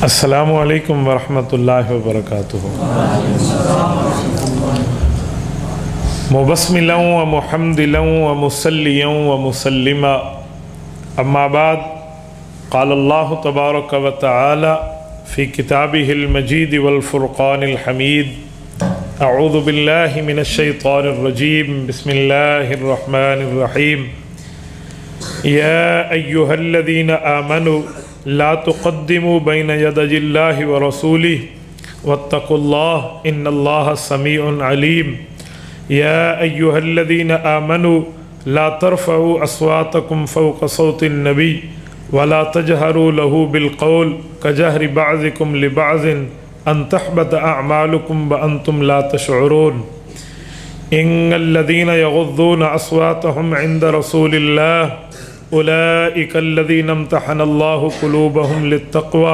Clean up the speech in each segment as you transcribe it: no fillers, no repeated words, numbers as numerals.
السلام علیکم ورحمۃ اللہ وبرکاتہ۔ مبسملا ومحمدلا ومصلیا ومسلما، اما بعد، قال اللہ تبارک وتعالی فی کتابہ المجید والفرقان الحمید، اعوذ باللہ من الشیطان الرجیم، بسم اللہ الرحمن الرحیم۔ یا ایہا الذین آمنوا لا تقدموا بین یدی اللہ ورسولہ واتقوا اللہ ان اللہ سمیع علیم۔ یا ایہا الذین آمنوا لا ترفعوا اصواتکم فوق صوت النبی ولا تجہروا له بالقول کجہر بعضکم لبعض ان تحبط اعمالکم وانتم لا تشعرون۔ ان الذین یغضون اصواتهم عند رسول اللہ اولئک الذین امتحن اللہ قلوبهم للتقوى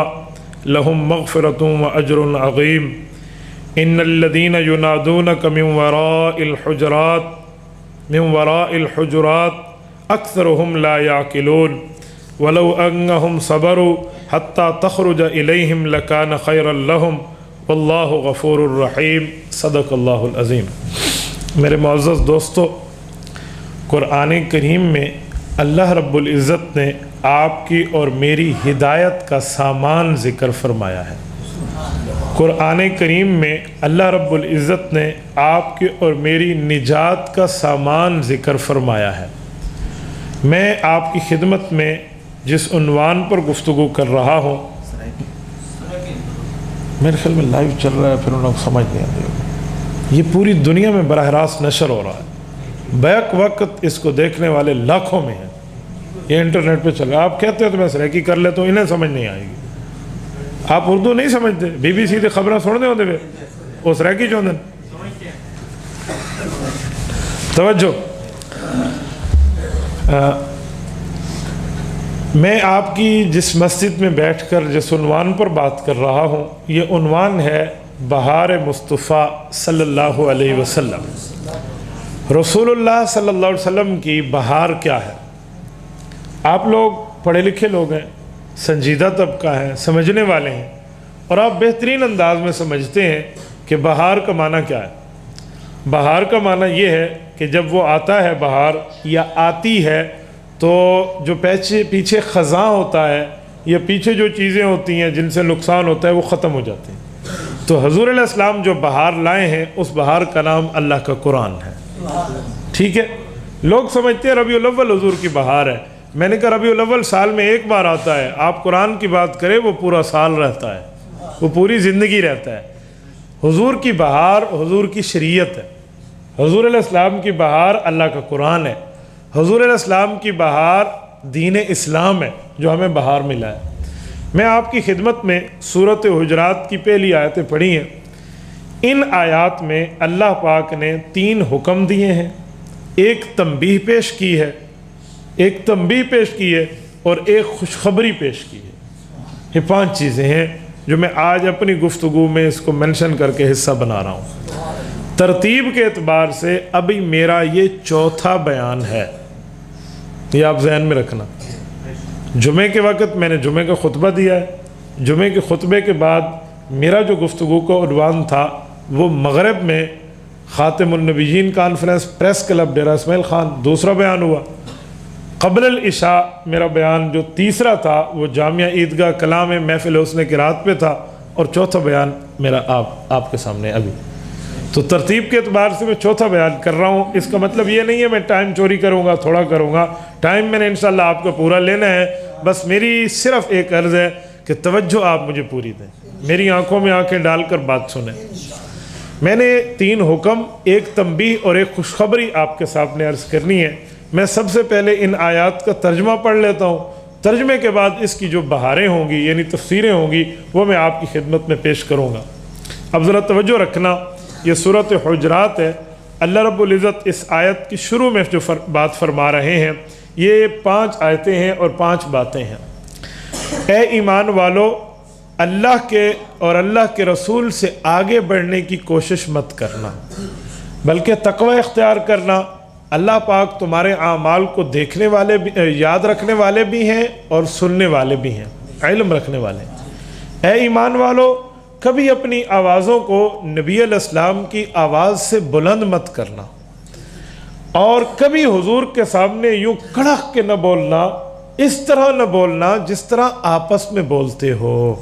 لهم مغفرۃ واجر عظیم۔ ان الذین ینادونک من وراء الحجرات اکثرهم لا یعقلون ولو انہم صبروا حتی تخرج الیہم لکان خیرا لهم واللہ غفور الرحیم۔ صدق اللہ العظیم۔ میرے معزز دوستو، قرآن کریم میں اللہ رب العزت نے آپ کی اور میری ہدایت کا سامان ذکر فرمایا ہے۔ قرآن کریم میں اللہ رب العزت نے آپ کی اور میری نجات کا سامان ذکر فرمایا ہے۔ میں آپ کی خدمت میں جس عنوان پر گفتگو کر رہا ہوں، میرے خیال میں لائیو چل رہا ہے، پھر انہوں کو سمجھ نہیں آ رہی ہوگی۔ یہ پوری دنیا میں براہ راست نشر ہو رہا ہے، بیک وقت اس کو دیکھنے والے لاکھوں میں ہیں۔ یہ انٹرنیٹ پہ چل رہا ہے۔ آپ کہتے ہو تو میں سریکی کر لیتا ہوں، انہیں سمجھ نہیں آئے گی۔ آپ اردو نہیں سمجھتے، بی بی سی دی خبریں سن دے ہوتے ہوئے وہ سریکی چاہتے ہیں۔ توجہ، میں آپ کی جس مسجد میں بیٹھ کر جس عنوان پر بات کر رہا ہوں، یہ عنوان ہے بہار مصطفیٰ صلی اللہ علیہ وسلم۔ رسول اللہ صلی اللہ علیہ وسلم کی بہار کیا ہے؟ آپ لوگ پڑھے لکھے لوگ ہیں، سنجیدہ طبقہ ہیں، سمجھنے والے ہیں، اور آپ بہترین انداز میں سمجھتے ہیں کہ بہار کا معنی کیا ہے۔ بہار کا معنی یہ ہے کہ جب وہ آتا ہے بہار یا آتی ہے تو جو پیچھے خزاں ہوتا ہے یا پیچھے جو چیزیں ہوتی ہیں جن سے نقصان ہوتا ہے وہ ختم ہو جاتے ہیں۔ تو حضور علیہ السلام جو بہار لائے ہیں، اس بہار کا نام اللہ کا قرآن ہے۔ ٹھیک ہے، لوگ سمجھتے ہیں ربیع الاول حضور کی بہار ہے۔ میں نے کہا ربیع الاول سال میں ایک بار آتا ہے، آپ قرآن کی بات کریں وہ پورا سال رہتا ہے، وہ پوری زندگی رہتا ہے۔ حضور کی بہار حضور کی شریعت ہے۔ حضور علیہ السلام کی بہار اللہ کا قرآن ہے۔ حضور علیہ السلام کی بہار دین اسلام ہے جو ہمیں بہار ملا ہے۔ میں آپ کی خدمت میں سورۃ حجرات کی پہلی آیتیں پڑھی ہیں۔ ان آیات میں اللہ پاک نے 3 حکم دیے ہیں، ایک تنبیہ پیش کی ہے، اور ایک خوشخبری پیش کی ہے۔ یہ 5 چیزیں ہیں جو میں آج اپنی گفتگو میں اس کو منشن کر کے حصہ بنا رہا ہوں۔ ترتیب کے اعتبار سے ابھی میرا یہ 4تھا بیان ہے، یہ آپ ذہن میں رکھنا۔ جمعے کے وقت میں نے جمعے کا خطبہ دیا ہے، جمعے کے خطبے کے بعد میرا جو گفتگو کا عنوان تھا وہ مغرب میں خاتم النبیین conference press club Dera Ismail Khan دوسرا بیان ہوا۔ قبل العشاء میرا بیان جو تیسرا تھا وہ جامعہ عیدگاہ کلام محفل حسن قرات پہ تھا، اور 4تھا بیان میرا آپ کے سامنے ابھی۔ تو ترتیب کے اعتبار سے میں 4تھا بیان کر رہا ہوں۔ اس کا مطلب یہ نہیں ہے میں ٹائم چوری کروں گا، تھوڑا کروں گا۔ ٹائم میں نے انشاءاللہ آپ کو پورا لینا ہے۔ بس میری صرف ایک عرض ہے کہ توجہ آپ مجھے پوری دیں، میری آنکھوں میں آنکھیں ڈال کر بات سنیں۔ میں نے 3 حکم، ایک تنبیہ اور ایک خوشخبری آپ کے سامنے عرض کرنی ہے۔ میں سب سے پہلے ان آیات کا ترجمہ پڑھ لیتا ہوں، ترجمے کے بعد اس کی جو بہاریں ہوں گی یعنی تفسیریں ہوں گی وہ میں آپ کی خدمت میں پیش کروں گا۔ اب ذرا توجہ رکھنا، یہ سورۃ حجرات ہے۔ اللہ رب العزت اس آیت کی شروع میں جو بات فرما رہے ہیں، یہ 5 آیتیں ہیں اور 5 باتیں ہیں۔ اے ایمان والو، اللہ کے اور اللہ کے رسول سے آگے بڑھنے کی کوشش مت کرنا، بلکہ تقوی اختیار کرنا۔ اللہ پاک تمہارے اعمال کو دیکھنے والے بھی، یاد رکھنے والے بھی ہیں اور سننے والے بھی ہیں، علم رکھنے والے ہیں۔ اے ایمان والو کبھی اپنی آوازوں کو نبی علیہ السلام کی آواز سے بلند مت کرنا، اور کبھی حضور کے سامنے یوں کڑک کے نہ بولنا، اس طرح نہ بولنا جس طرح آپس میں بولتے ہو۔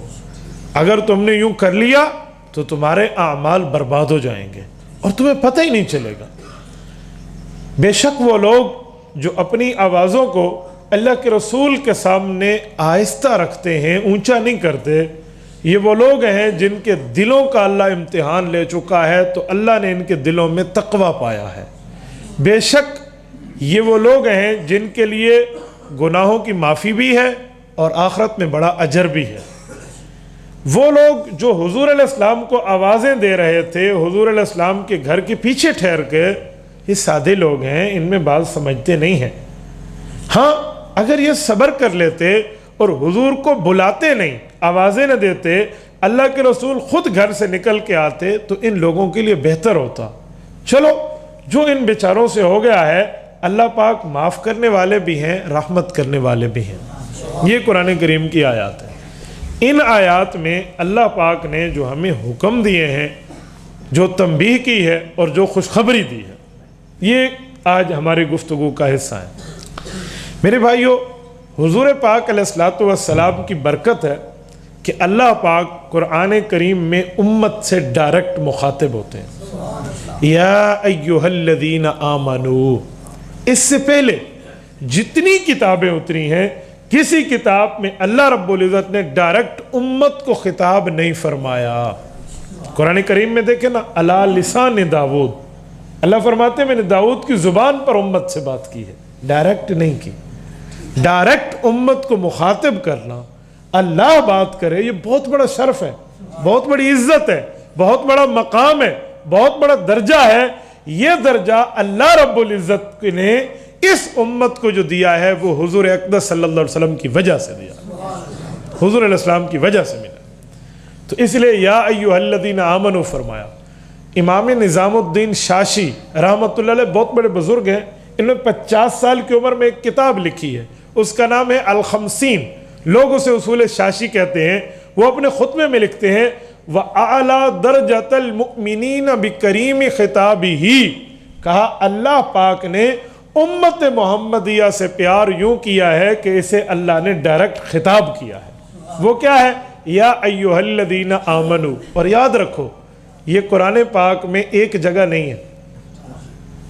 اگر تم نے یوں کر لیا تو تمہارے اعمال برباد ہو جائیں گے اور تمہیں پتہ ہی نہیں چلے گا۔ بے شک وہ لوگ جو اپنی آوازوں کو اللہ کے رسول کے سامنے آہستہ رکھتے ہیں، اونچا نہیں کرتے، یہ وہ لوگ ہیں جن کے دلوں کا اللہ امتحان لے چکا ہے، تو اللہ نے ان کے دلوں میں تقویٰ پایا ہے۔ بے شک یہ وہ لوگ ہیں جن کے لیے گناہوں کی معافی بھی ہے اور آخرت میں بڑا اجر بھی ہے۔ وہ لوگ جو حضور علیہ السلام کو آوازیں دے رہے تھے حضور علیہ السلام کے گھر کے پیچھے ٹھہر کے، یہ سادے لوگ ہیں، ان میں بات سمجھتے نہیں ہیں۔ ہاں اگر یہ صبر کر لیتے اور حضور کو بلاتے نہیں، آوازیں نہ دیتے، اللہ کے رسول خود گھر سے نکل کے آتے، تو ان لوگوں کے لیے بہتر ہوتا۔ چلو جو ان بیچاروں سے ہو گیا ہے، اللہ پاک معاف کرنے والے بھی ہیں، رحمت کرنے والے بھی ہیں۔ یہ قرآن کریم کی آیات ہے۔ ان آیات میں اللہ پاک نے جو ہمیں حکم دیے ہیں، جو تنبیہ کی ہے اور جو خوشخبری دی ہے، یہ آج ہماری گفتگو کا حصہ ہے۔ میرے بھائیو، حضور پاک علیہ الصلوۃ والسلام کی برکت ہے کہ اللہ پاک قرآن کریم میں امت سے ڈائریکٹ مخاطب ہوتے ہیں۔ یا ایہا الذین آمنو، اس سے پہلے جتنی کتابیں اتری ہیں، کسی کتاب میں اللہ رب العزت نے ڈائریکٹ امت کو خطاب نہیں فرمایا۔ قرآن کریم میں دیکھیں نا، علی لسان داؤد، اللہ فرماتے ہیں میں نے داؤد کی زبان پر امت سے بات کی ہے، ڈائریکٹ نہیں کی۔ ڈائریکٹ امت کو مخاطب کرنا، اللہ بات کرے، یہ بہت بڑا شرف ہے، بہت بڑی عزت ہے، بہت بڑا مقام ہے، بہت بڑا درجہ ہے۔ یہ درجہ اللہ رب العزت نے اس امت کو جو دیا ہے وہ حضور اقدس صلی اللہ علیہ وسلم کی وجہ سے دیا، حضور علیہ السلام کی وجہ سے ملا۔ تو اس لیے یا ایھا الذین آمنوا فرمایا۔ امام نظام الدین شاشی رحمۃ اللہ علیہ بہت بڑے بزرگ ہیں، انہوں نے 50 سال کی عمر میں ایک کتاب لکھی ہے، اس کا نام ہے الخمسین، لوگ اسے اصول شاشی کہتے ہیں۔ وہ اپنے خطبے میں لکھتے ہیں وَأَعْلَى دَرْجَةَ الْمُؤْمِنِينَ بِكَرِيمِ خِطَابِهِ، کہا اللہ پاک نے امت محمدیہ سے پیار یوں کیا ہے کہ اسے اللہ نے ڈائریکٹ خطاب کیا ہے۔ وہ کیا ہے؟ یا ایھا الذین آمنو۔ اور یاد رکھو یہ قرآن پاک میں ایک جگہ نہیں ہے،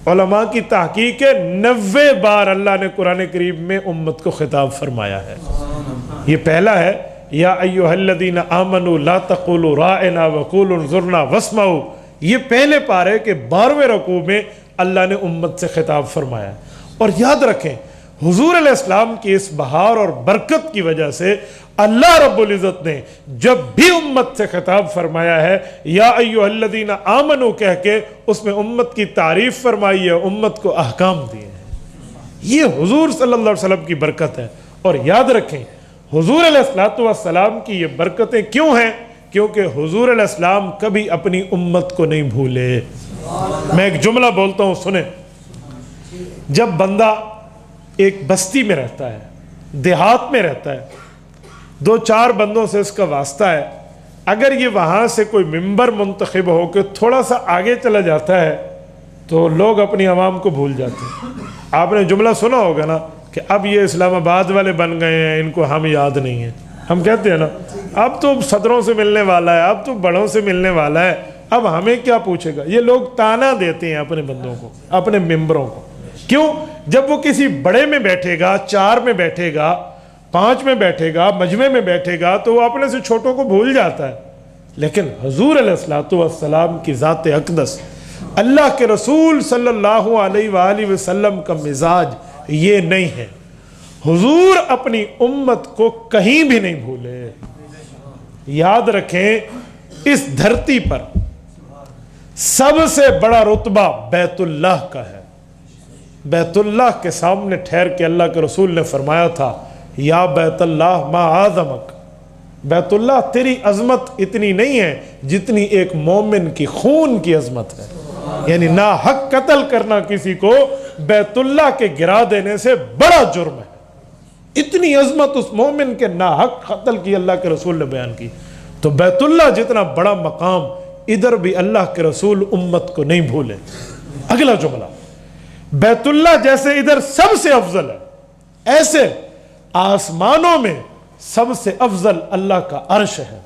علماء کی تحقیق ہے 90 بار اللہ نے قرآن کریم میں امت کو خطاب فرمایا ہے۔ یہ پہلا ہے یا ایھا الذین آمنوا لا تقولوا راعنا وقولوا انظرنا واسمعوا، یہ پہلے پارے کے 12ویں رکوع میں اللہ نے امت سے خطاب فرمایا ہے۔ اور یاد رکھیں حضور علیہ السلام کی اس بہار اور برکت کی وجہ سے اللہ رب العزت نے جب بھی امت سے خطاب فرمایا ہے یا ایھا الذین آمنوا کہہ کے، اس میں امت کی تعریف فرمائی ہے، امت کو احکام دیے ہیں۔ یہ حضور صلی اللہ علیہ وسلم کی برکت ہے۔ اور یاد رکھیں حضور علیہ الصلوۃ والسلام کی یہ برکتیں کیوں ہیں؟ کیونکہ حضور علیہ السلام کبھی اپنی امت کو نہیں بھولے۔ میں ایک جملہ بولتا ہوں، سنیں۔ جب بندہ ایک بستی میں رہتا ہے، دیہات میں رہتا ہے، 2-4 بندوں سے اس کا واسطہ ہے، اگر یہ وہاں سے کوئی ممبر منتخب ہو کے تھوڑا سا آگے چلا جاتا ہے تو لوگ اپنی عوام کو بھول جاتے ہیں۔ آپ نے جملہ سنا ہوگا نا کہ اب یہ اسلام آباد والے بن گئے ہیں، ان کو ہم یاد نہیں ہیں۔ ہم کہتے ہیں نا اب تو صدروں سے ملنے والا ہے، اب تو بڑوں سے ملنے والا ہے، اب ہمیں کیا پوچھے گا۔ یہ لوگ تانا دیتے ہیں اپنے بندوں کو، اپنے ممبروں کو۔ کیوں؟ جب وہ کسی بڑے میں بیٹھے گا، 4 میں بیٹھے گا، 5 میں بیٹھے گا، مجمع میں بیٹھے گا، تو وہ اپنے سے چھوٹوں کو بھول جاتا ہے۔ لیکن حضور علیہ الصلوۃ والسلام کی ذات اقدس، اللہ کے رسول صلی اللہ علیہ وآلہ وسلم کا مزاج یہ نہیں ہے۔ حضور اپنی امت کو کہیں بھی نہیں بھولے۔ یاد رکھیں اس دھرتی پر سب سے بڑا رتبہ بیت اللہ کا ہے۔ بیت اللہ کے سامنے ٹھہر کے اللہ کے رسول نے فرمایا تھا یا بیت اللہ ما اعظمک، بیت اللہ تیری عظمت اتنی نہیں ہے جتنی ایک مومن کی خون کی عظمت ہے۔ یعنی ناحق قتل کرنا کسی کو بیت اللہ کے گرا دینے سے بڑا جرم ہے۔ اتنی عظمت اس مومن کے ناحق قتل کی اللہ کے رسول نے بیان کی۔ تو بیتullah جتنا بڑا مقام، ادھر بھی اللہ کے رسول امت کو نہیں بھولے. اگلا جملہ، بیتullah جیسے ادھر سب سے افضل ہے، ایسے آسمانوں میں سب سے افضل اللہ کا عرش ہے.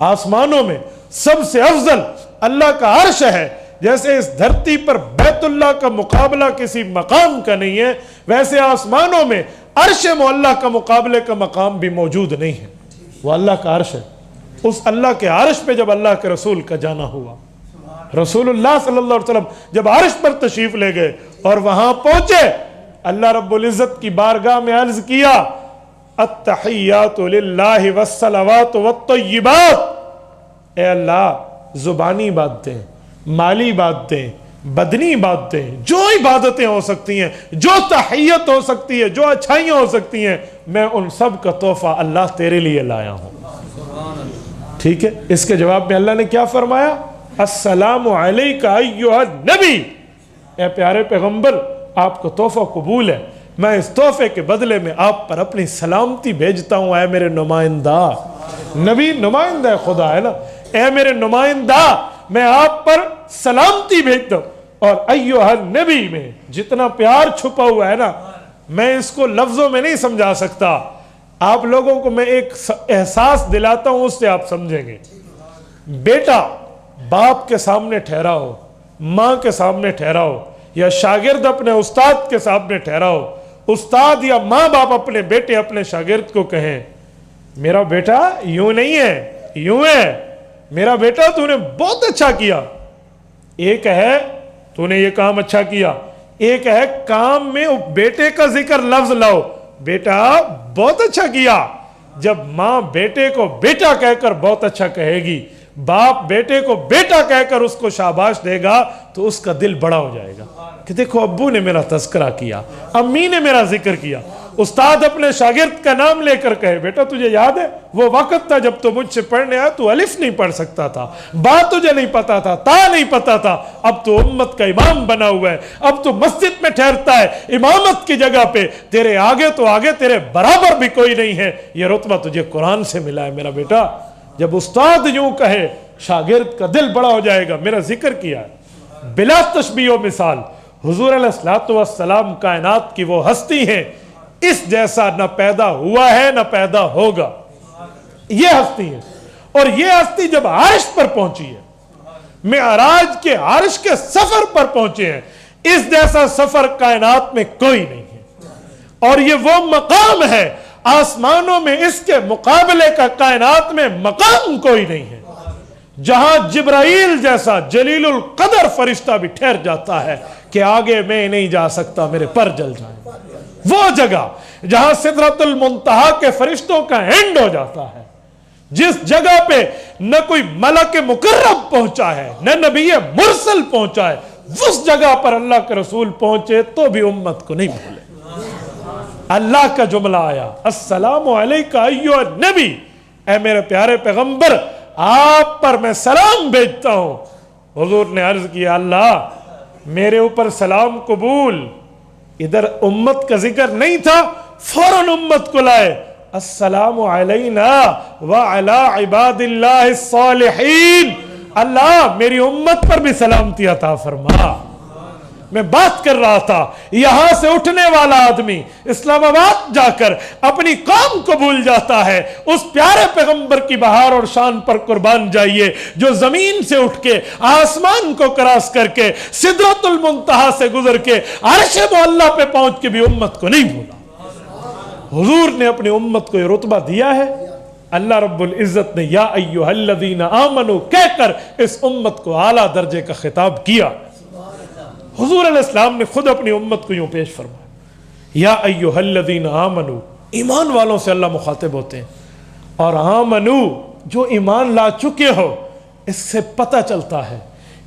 آسمانوں میں سب سے افضل اللہ کا عرش ہے. جیسے اس دھرتی پر بیتullah کا مقابلہ کسی مقام کا نہیں ہے، ویسے آسمانوں میں عرش معلیٰ کا مقابلے کا مقام بھی موجود نہیں ہے. وہ اللہ کا عرش ہے. اس اللہ کے عرش پہ جب اللہ کے رسول کا جانا ہوا، رسول اللہ صلی اللہ علیہ وسلم جب عرش پر تشریف لے گئے اور وہاں پہنچے، اللہ رب العزت کی بارگاہ میں عرض کیا، التحیات للہ والصلوات والطیبات. اے اللہ، زبانی باتیں، مالی باتیں، بدنی باتیں، جو عبادتیں ہو سکتی ہیں، جو تحیت ہو سکتی ہے، جو اچھائیاں ہو سکتی ہیں، میں ان سب کا تحفہ اللہ تیرے لیے لایا ہوں. ٹھیک ہے. اس کے جواب میں اللہ نے کیا فرمایا؟ السلام علیکہ ایھا النبی. اے پیارے پیغمبر، آپ کو تحفہ قبول ہے، میں اس تحفے کے بدلے میں آپ پر اپنی سلامتی بھیجتا ہوں. اے میرے نمائندہ، نبی نمائندہ خدا ہے نا، اے میرے نمائندہ، میں آپ پر سلامتی بھیجتا ہوں. اور ایھا النبی میں جتنا پیار چھپا ہوا ہے نا، میں اس کو لفظوں میں نہیں سمجھا سکتا. آپ لوگوں کو میں ایک احساس دلاتا ہوں، اس سے آپ سمجھیں گے. بیٹا باپ کے سامنے ٹھہرا ہو، ماں کے سامنے ٹھہرا ہو، یا شاگرد اپنے استاد کے سامنے ٹھہرا ہو، استاد یا ماں باپ اپنے بیٹے اپنے شاگرد کو کہیں، میرا بیٹا یوں نہیں ہے، یوں ہے، میرا بیٹا تو نے بہت اچھا کیا. ایک ہے تو نے یہ کام اچھا کیا، ایک ہے کام میں بیٹے کا ذکر لفظ لاؤ، بیٹا بہت اچھا کیا. جب ماں بیٹے کو بیٹا کہہ کر بہت اچھا کہے گی، باپ بیٹے کو بیٹا کہہ کر اس کو شاباش دے گا، تو اس کا دل بڑا ہو جائے گا کہ دیکھو ابو نے میرا تذکرہ کیا، امی نے میرا ذکر کیا. استاد اپنے شاگرد کا نام لے کر کہے، بیٹا تجھے یاد ہے وہ وقت تھا جب تو مجھ سے پڑھنے آیا، تو الف نہیں پڑھ سکتا تھا، با تجھے نہیں پتا تھا، تا نہیں پتا تھا، اب تو امت کا امام بنا ہوا ہے، اب تو مسجد میں ٹھہرتا ہے امامت کی جگہ پہ، تیرے آگے تو آگے تیرے برابر بھی کوئی نہیں ہے، یہ رتبہ تجھے قرآن سے ملا ہے میرا بیٹا. جب استاد یوں کہے، شاگرد کا دل بڑا ہو جائے گا. میرا ذکر کیا ہے بلا تشبیہ و مثال، حضور علیہ السلام کائنات کی وہ ہستی ہیں، اس جیسا نہ پیدا ہوا ہے نہ پیدا ہوگا. یہ ہستی ہے، اور یہ ہستی جب عرش پر پہنچی ہے، معراج کے عرش کے سفر پر پہنچے ہیں، اس جیسا سفر کائنات میں کوئی نہیں ہے. اور یہ وہ مقام ہے آسمانوں میں، اس کے مقابلے کا کائنات میں مقام کوئی نہیں ہے، جہاں جبرائیل جیسا جلیل القدر فرشتہ بھی ٹھہر جاتا ہے کہ آگے میں نہیں جا سکتا، میرے پر جل جائے. وہ جگہ جہاں سدرۃ المنتہا کے فرشتوں کا اینڈ ہو جاتا ہے، جس جگہ پہ نہ کوئی ملک مقرب پہنچا ہے نہ نبی مرسل پہنچا ہے، اس جگہ پر اللہ کے رسول پہنچے تو بھی امت کو نہیں بھولے. اللہ کا جملہ آیا، السلام علیکہ ایھا النبی، اے میرے پیارے پیغمبر، آپ پر میں سلام بھیجتا ہوں. حضور نے عرض کیا، اللہ میرے اوپر سلام قبول. ادھر امت کا ذکر نہیں تھا، فوراً امت کو لائے، السلام علینا وعلی عباد اللہ الصالحین. اللہ میری امت پر بھی سلامتی عطا فرما. میں بات کر رہا تھا، یہاں سے اٹھنے والا آدمی اسلام آباد جا کر اپنی قوم کو بھول جاتا ہے. اس پیارے پیغمبر کی بہار اور شان پر قربان جائیے، جو زمین سے اٹھ کے آسمان کو کراس کر کے سدرۃ المنتہا سے گزر کے عرش معلیٰ پہ پہنچ کے بھی امت کو نہیں بھولا. حضور نے اپنی امت کو یہ رتبہ دیا ہے. اللہ رب العزت نے یا ایھا الذین آمنوا کہہ کر اس امت کو اعلیٰ درجے کا خطاب کیا. حضور علیہ السلام نے خود اپنی امت کو یوں پیش فرمایا، یا ایھا الذین آمنوا، ایمان والوں سے اللہ مخاطب ہوتے ہیں. اور آمنو، جو ایمان لا چکے ہو، اس سے پتہ چلتا ہے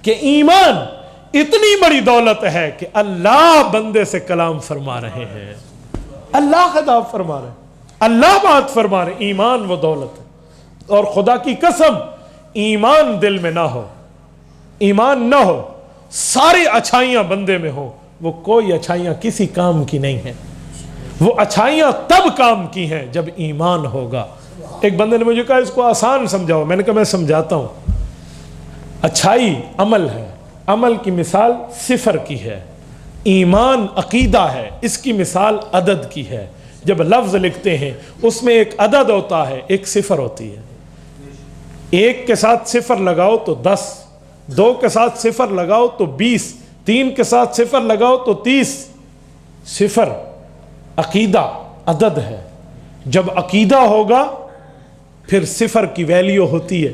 کہ ایمان اتنی بڑی دولت ہے کہ اللہ بندے سے کلام فرما رہے ہیں، اللہ خطاب فرما رہے ہیں، اللہ بات فرما رہے ہیں. ایمان وہ دولت ہے. اور خدا کی قسم، ایمان دل میں نہ ہو، ایمان نہ ہو، ساری اچھائیاں بندے میں ہوں، وہ کوئی اچھائیاں کسی کام کی نہیں ہیں. وہ اچھائیاں تب کام کی ہیں جب ایمان ہوگا. ایک بندے نے مجھے کہا اس کو آسان سمجھاؤ، میں نے کہا میں سمجھاتا ہوں. اچھائی عمل ہے، عمل کی مثال صفر کی ہے. ایمان عقیدہ ہے، اس کی مثال عدد کی ہے. جب لفظ لکھتے ہیں اس میں ایک عدد ہوتا ہے، ایک صفر ہوتی ہے. ایک کے ساتھ صفر لگاؤ تو 10، دو کے ساتھ صفر لگاؤ تو 20، تین کے ساتھ صفر لگاؤ تو 30. صفر عقیدہ عدد ہے. جب عقیدہ ہوگا پھر صفر کی ویلیو ہوتی ہے.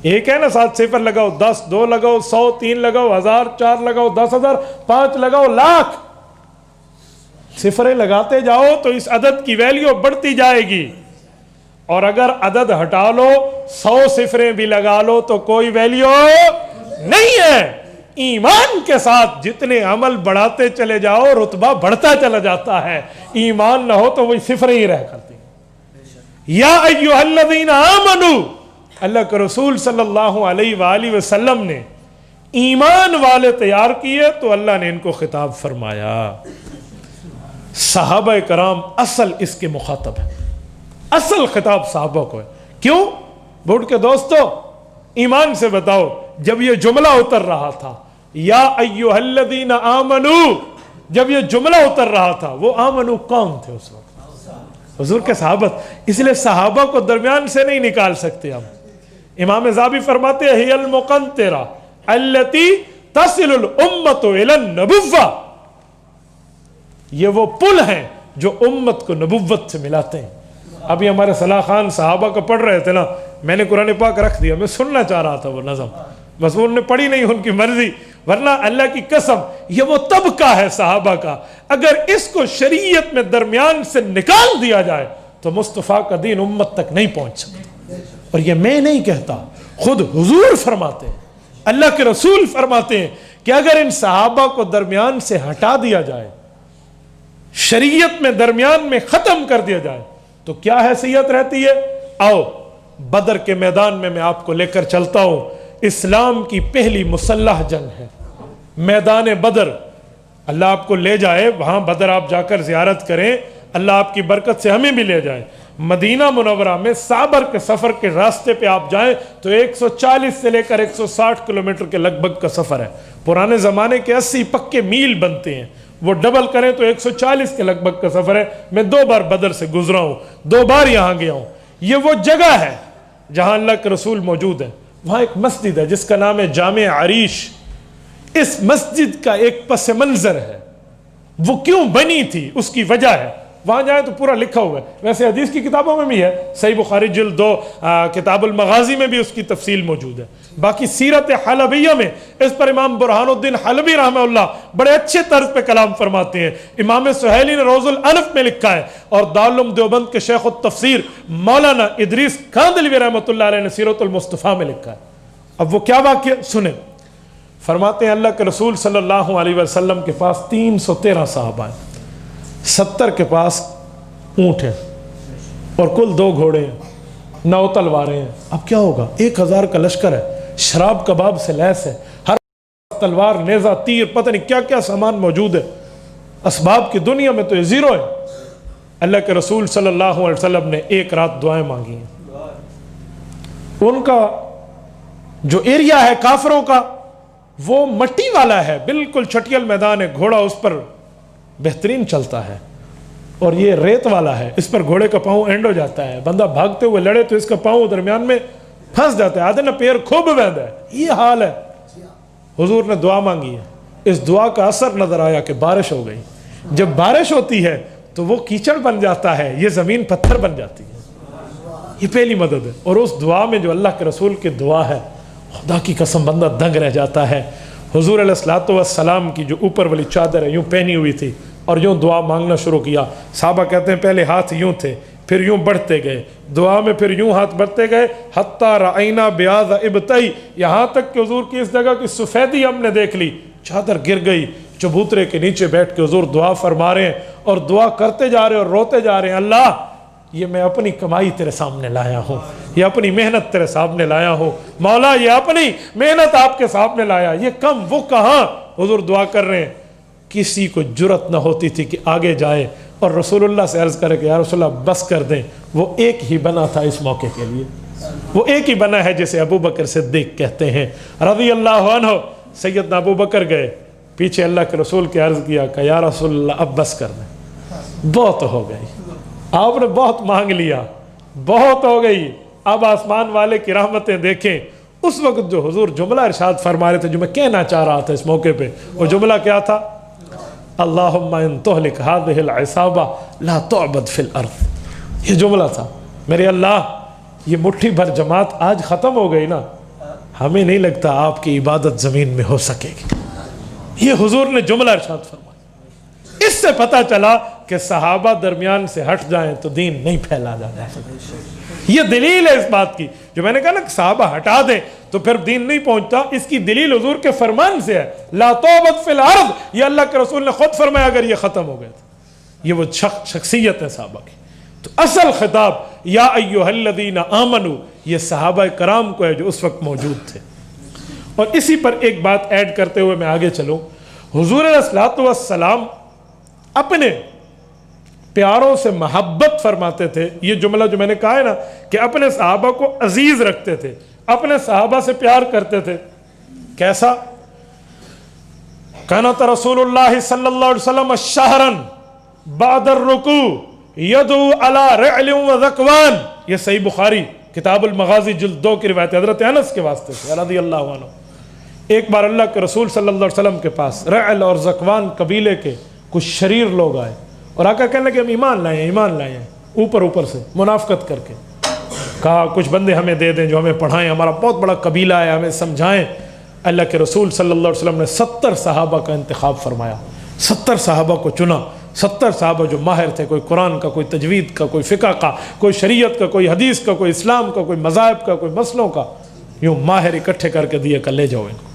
ایک ہے نا، ساتھ صفر لگاؤ 10، دو لگاؤ 100، تین لگاؤ 1000، چار لگاؤ 10,000، 5 لگاؤ لاکھ. صفریں لگاتے جاؤ تو اس عدد کی ویلیو بڑھتی جائے گی. اور اگر عدد ہٹا لو، 100 صفریں بھی لگا لو تو کوئی ویلیو نہیں ہے. ایمان کے ساتھ جتنے عمل بڑھاتے چلے جاؤ رتبہ بڑھتا چلا جاتا ہے. ایمان نہ ہو تو وہی صفریں ہی رہ کرتی. یا ایھا الذین آمنو، اللہ کے رسول صلی اللہ علیہ وآلہ وسلم نے ایمان والے تیار کیے تو اللہ نے ان کو خطاب فرمایا. صحابہ کرام اصل اس کے مخاطب ہیں، اصل خطاب صحابہ کو ہے. کیوں؟ بوڑھ کے دوستو ایمان سے بتاؤ، جب یہ جملہ اتر رہا تھا یا ایھا الذین آمنو، جب یہ جملہ اتر رہا تھا وہ آمنو کون تھے اس وقت؟ حضور کے صحابت. اس لیے صحابہ کو درمیان سے نہیں نکال سکتے ہم. امام ذہبی فرماتے ہیں ہی المقنطرہ التی تصل الامت الی النبوہ، یہ وہ پل ہیں جو امت کو نبوت سے ملاتے ہیں. ابھی ہمارے صلاح خان صحابہ کا پڑھ رہے تھے نا، میں نے قرآن پاک رکھ دیا، میں سننا چاہ رہا تھا وہ نظم، بس انہوں نے پڑھی نہیں، ان کی مرضی. ورنہ اللہ کی قسم یہ وہ طبقہ ہے صحابہ کا، اگر اس کو شریعت میں درمیان سے نکال دیا جائے تو مصطفیٰ کا دین امت تک نہیں پہنچ سکتا. اور یہ میں نہیں کہتا، خود حضور فرماتے ہیں، اللہ کے رسول فرماتے ہیں کہ اگر ان صحابہ کو درمیان سے ہٹا دیا جائے، شریعت میں درمیان میں ختم کر دیا جائے تو کیا حیثیت رہتی ہے؟ آؤ بدر کے میدان میں آپ کو لے کر چلتا ہوں. اسلام کی پہلی مسلح جنگ ہے میدان بدر. اللہ آپ کو لے جائے وہاں بدر، آپ جا کر زیارت کریں، اللہ آپ کی برکت سے ہمیں بھی لے جائے. مدینہ منورہ میں صابر کے سفر کے راستے پہ آپ جائیں تو 140 سے لے کر 160 کلومیٹر کے لگ بھگ کا سفر ہے. پرانے زمانے کے 80 پکے میل بنتے ہیں، وہ ڈبل کریں تو 140 کے لگ بھگ کا سفر ہے. میں 2 بار بدر سے گزرا ہوں، 2 بار یہاں گیا ہوں. یہ وہ جگہ ہے جہاں اللہ کے رسول موجود ہیں. وہاں ایک مسجد ہے جس کا نام ہے جامع عریش. اس مسجد کا ایک پس منظر ہے، وہ کیوں بنی تھی اس کی وجہ ہے. وہاں جائیں تو پورا لکھا ہوا ہے. ویسے حدیث کی کتابوں میں بھی ہے، صحیح بخاری جلد 2 کتاب المغازی میں بھی اس کی تفصیل موجود ہے. باقی سیرت حلبیہ میں اس پر امام برہان الدین حلبی رحمہ اللہ بڑے اچھے طرز پہ کلام فرماتے ہیں. امام سہیلی نے روز الانف میں لکھا ہے، اور دارالعلوم دیوبند کے شیخ التفسیر مولانا ادریس کاندلوی رحمۃ اللہ علیہ نے سیرت المصطفیٰ میں لکھا ہے. اب وہ کیا واقعہ سنیں. فرماتے ہیں اللہ کے رسول صلی اللہ علیہ وسلم کے پاس 313 صحابہ ہیں، 70 کے پاس اونٹ ہیں اور کل 2 گھوڑے ہیں، 9 تلواریں ہیں. اب کیا ہوگا؟ 1000 کا لشکر ہے، شراب کباب سے لیس ہے، ہر تلوار نیزہ تیر پتہ نہیں کیا کیا سامان موجود ہے. اسباب کی دنیا میں تو یہ زیرو ہے. اللہ کے رسول صلی اللہ علیہ وسلم نے ایک رات دعائیں مانگی ہیں. ان کا جو ایریا ہے کافروں کا وہ مٹی والا ہے، بالکل چھٹیل میدان ہے، گھوڑا اس پر بہترین چلتا ہے. اور یہ ریت والا ہے، اس پر گھوڑے کا پاؤں اینڈ ہو جاتا ہے، بندہ بھاگتے ہوئے لڑے تو اس کا پاؤں درمیان میں پھنس جاتا ہے، آدھے نا پیر خوب بہت ہے. یہ حال ہے. حضور نے دعا مانگی ہے، اس دعا کا اثر نظر آیا کہ بارش ہو گئی. جب بارش ہوتی ہے تو وہ کیچڑ بن جاتا ہے، یہ زمین پتھر بن جاتی ہے. یہ پہلی مدد ہے. اور اس دعا میں جو اللہ کے رسول کی دعا ہے، خدا کی قسم بندہ دنگ رہ جاتا ہے. حضور علیہ الصلوۃ والسلام کی جو اوپر والی چادر ہے یوں پہنی ہوئی تھی اور یوں دعا مانگنا شروع کیا. صحابہ کہتے ہیں پہلے ہاتھ یوں تھے، پھر یوں بڑھتے گئے دعا میں، پھر یوں ہاتھ بڑھتے گئے حتی رأینا بیاض ابطی، یہاں تک کہ حضور کی اس جگہ کی سفیدی ہم نے دیکھ لی. چادر گر گئی. چبوترے کے نیچے بیٹھ کے حضور دعا فرما رہے ہیں اور دعا کرتے جا رہے ہیں اور روتے جا رہے ہیں. اللہ یہ میں اپنی کمائی تیرے سامنے لایا ہوں، یہ اپنی محنت تیرے سامنے لایا ہوں. مولا یہ اپنی محنت آپ کے سامنے لایا، یہ کم وہ کہاں. حضور دعا کر رہے ہیں. کسی کو جرت نہ ہوتی تھی کہ آگے جائے. اور رسول اللہ سے عرض کرے کہ یا رسول اللہ بس کر دیں، وہ ایک ہی بنا تھا اس موقع کے لیے، وہ ایک ہی بنا ہے جسے ابو بکر صدیق کہتے ہیں رضی اللہ عنہ۔ سیدنا ابو بکر گئے پیچھے اللہ کے رسول کے عرض کیا کہ یا رسول اللہ اب بس کر دیں، بہت ہو گئی، آپ نے بہت مانگ لیا، بہت ہو گئی، اب آسمان والے کی رحمتیں دیکھیں۔ اس وقت جو حضور جملہ ارشاد فرما رہے تھے، جو میں کہنا چاہ رہا تھا اس موقع پہ، وہ جملہ کیا تھا؟ اللہم ان تہلک ہذہ العصابہ لا تعبد فی الارض، یہ جملہ تھا۔ میرے اللہ یہ مٹھی بھر جماعت آج ختم ہو گئی نا، ہمیں نہیں لگتا آپ کی عبادت زمین میں ہو سکے گی۔ یہ حضور نے جملہ ارشاد فرمایا۔ اس سے پتہ چلا کہ صحابہ درمیان سے ہٹ جائیں تو دین نہیں پھیلا جا سکتا۔ یہ دلیل ہے اس بات کی، جو میں نے کہا نا کہ صحابہ ہٹا دیں تو پھر دین نہیں پہنچتا، اس کی دلیل حضور کے فرمان سے ہے، لا تعبد فی الارض، یہ اللہ کے رسول نے خود فرمایا اگر یہ ختم ہو گئے تھے۔ یہ وہ شخصیت ہے صحابہ کی۔ تو اصل خطاب یا ایھا الذین آمنوا یہ صحابہ کرام کو ہے جو اس وقت موجود تھے۔ اور اسی پر ایک بات ایڈ کرتے ہوئے میں آگے چلوں، حضور علیہ الصلوۃ والسلام اپنے پیاروں سے محبت فرماتے تھے۔ یہ جملہ جو میں نے کہا ہے نا کہ اپنے صحابہ کو عزیز رکھتے تھے، اپنے صحابہ سے پیار کرتے تھے۔ کیسا؟ کانت رسول اللہ صلی اللہ علیہ وسلم شہرا بعد الرکوع یدعو علی رعل و ذکوان، یہ صحیح بخاری کتاب المغازی جلد 2 کی روایت حضرت انس کے واسطے سے رضی اللہ عنہ۔ ایک بار اللہ کے رسول صلی اللہ علیہ وسلم کے پاس رعل اور ذکوان قبیلے کے کچھ شریر لوگ آئے اور آقا کہنے لگے ہم ایمان لائے ہیں، ایمان لائے ہیں، اوپر سے منافقت کر کے کہا کچھ بندے ہمیں دے دیں جو ہمیں پڑھائیں، ہمارا بہت بڑا قبیلہ ہے، ہمیں سمجھائیں۔ اللہ کے رسول صلی اللہ علیہ وسلم نے 70 صحابہ کا انتخاب فرمایا، 70 صحابہ کو چنا، 70 صحابہ جو ماہر تھے، کوئی قرآن کا، کوئی تجوید کا، کوئی فقہ کا، کوئی شریعت کا، کوئی حدیث کا، کوئی اسلام کا، کوئی مذاہب کا، کوئی مسئلوں کا، یوں ماہر اکٹھے کر کے دیے کہ لے جاؤ ان کو۔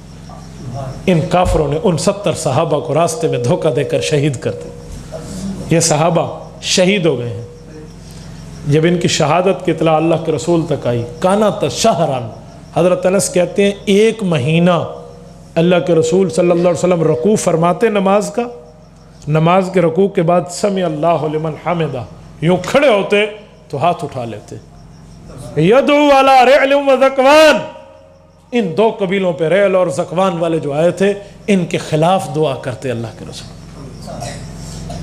ان کافروں نے ان 70 صحابہ کو راستے میں دھوکہ دے کر شہید کر دیا۔ یہ صحابہ شہید ہو گئے ہیں۔ جب ان کی شہادت کی اطلاع اللہ کے رسول تک آئی، کانت شہران، حضرت انس کہتے ہیں 1 مہینہ اللہ کے رسول صلی اللہ علیہ وسلم رکوع فرماتے نماز کا، نماز کے رکوع کے بعد سمع اللہ لمن حمدہ یوں کھڑے ہوتے تو ہاتھ اٹھا لیتے، یدعو علی رعل و ذکوان، ان 2 قبیلوں پہ ریل اور زکوان والے جو آئے تھے ان کے خلاف دعا کرتے اللہ کے رسول۔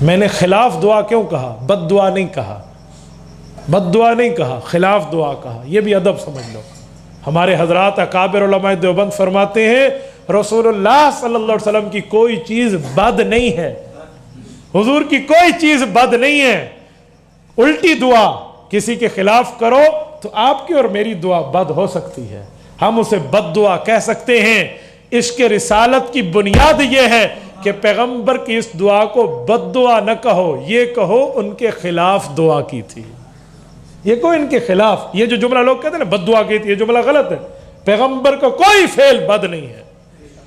میں نے خلاف دعا کیوں کہا؟ بد دعا نہیں کہا، بد دعا نہیں کہا، خلاف دعا کہا۔ یہ بھی ادب سمجھ لو۔ ہمارے حضرات اکابر علماء دیوبند فرماتے ہیں رسول اللہ صلی اللہ علیہ وسلم کی کوئی چیز بد نہیں ہے، حضور کی کوئی چیز بد نہیں ہے۔ الٹی دعا کسی کے خلاف کرو تو آپ کی اور میری دعا بد ہو سکتی ہے، ہم اسے بد دعا کہہ سکتے ہیں۔ عشق رسالت کی بنیاد یہ ہے کہ پیغمبر کی اس دعا کو بد دعا نہ کہو، یہ کہو ان کے خلاف دعا کی تھی، یہ کوئی ان کے خلاف۔ یہ جو جملہ لوگ کہتے ہیں نا بد دعا کی تھی، یہ جملہ غلط ہے۔ پیغمبر کا کوئی فعل بد نہیں ہے،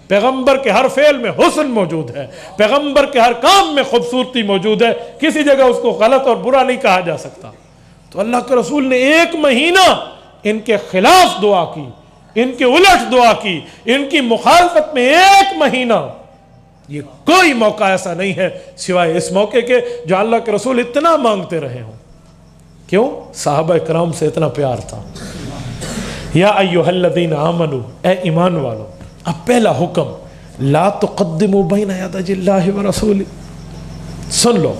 پیغمبر کے ہر فعل میں حسن موجود ہے، پیغمبر کے ہر کام میں خوبصورتی موجود ہے، کسی جگہ اس کو غلط اور برا نہیں کہا جا سکتا۔ تو اللہ کے رسول نے 1 مہینہ ان کے خلاف دعا کی، ان کے الٹ دعا کی، ان کی مخالفت میں 1 مہینہ۔ یہ کوئی موقع ایسا نہیں ہے سوائے اس موقع کے جو اللہ کے رسول اتنا مانگتے رہے ہوں۔ کیوں؟ صحابہ کرام سے اتنا پیار تھا۔ یا ایھا الذین آمنوا، اے ایمان والو، اب پہلا حکم لا تقدموا بین یدی اللہ ورسولہ۔ سن لو،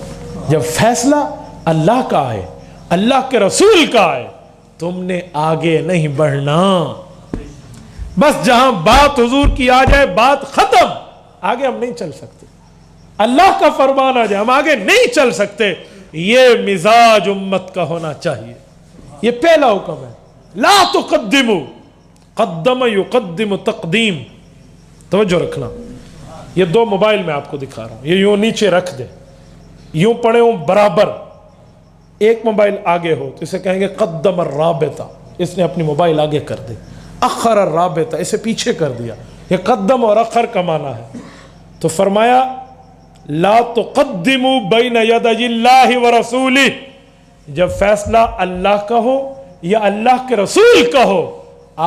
جب فیصلہ اللہ کا آئے، اللہ کے رسول کا آئے، تم نے آگے نہیں بڑھنا۔ بس جہاں بات حضور کی آ جائے بات ختم، آگے ہم نہیں چل سکتے۔ اللہ کا فرمان آ جائے ہم آگے نہیں چل سکتے۔ یہ مزاج امت کا ہونا چاہیے۔ یہ پہلا حکم ہے، لا تقدموا، قدم یقدم تقدیم۔ توجہ رکھنا، یہ 2 موبائل میں آپ کو دکھا رہا ہوں، یہ یوں نیچے رکھ دیں، یوں پڑے ہوں برابر، ایک موبائل آگے ہو تو اسے کہیں گے قدم الرابطہ، اس نے اپنی موبائل آگے کر دی۔ اخر الرابطہ، اسے پیچھے کر دیا۔ یہ قدم اور اخر کا معنی ہے۔ تو فرمایا لا تقدموا بین یدی اللہ ورسولہ، جب فیصلہ اللہ کا ہو یا اللہ کے رسول کا ہو،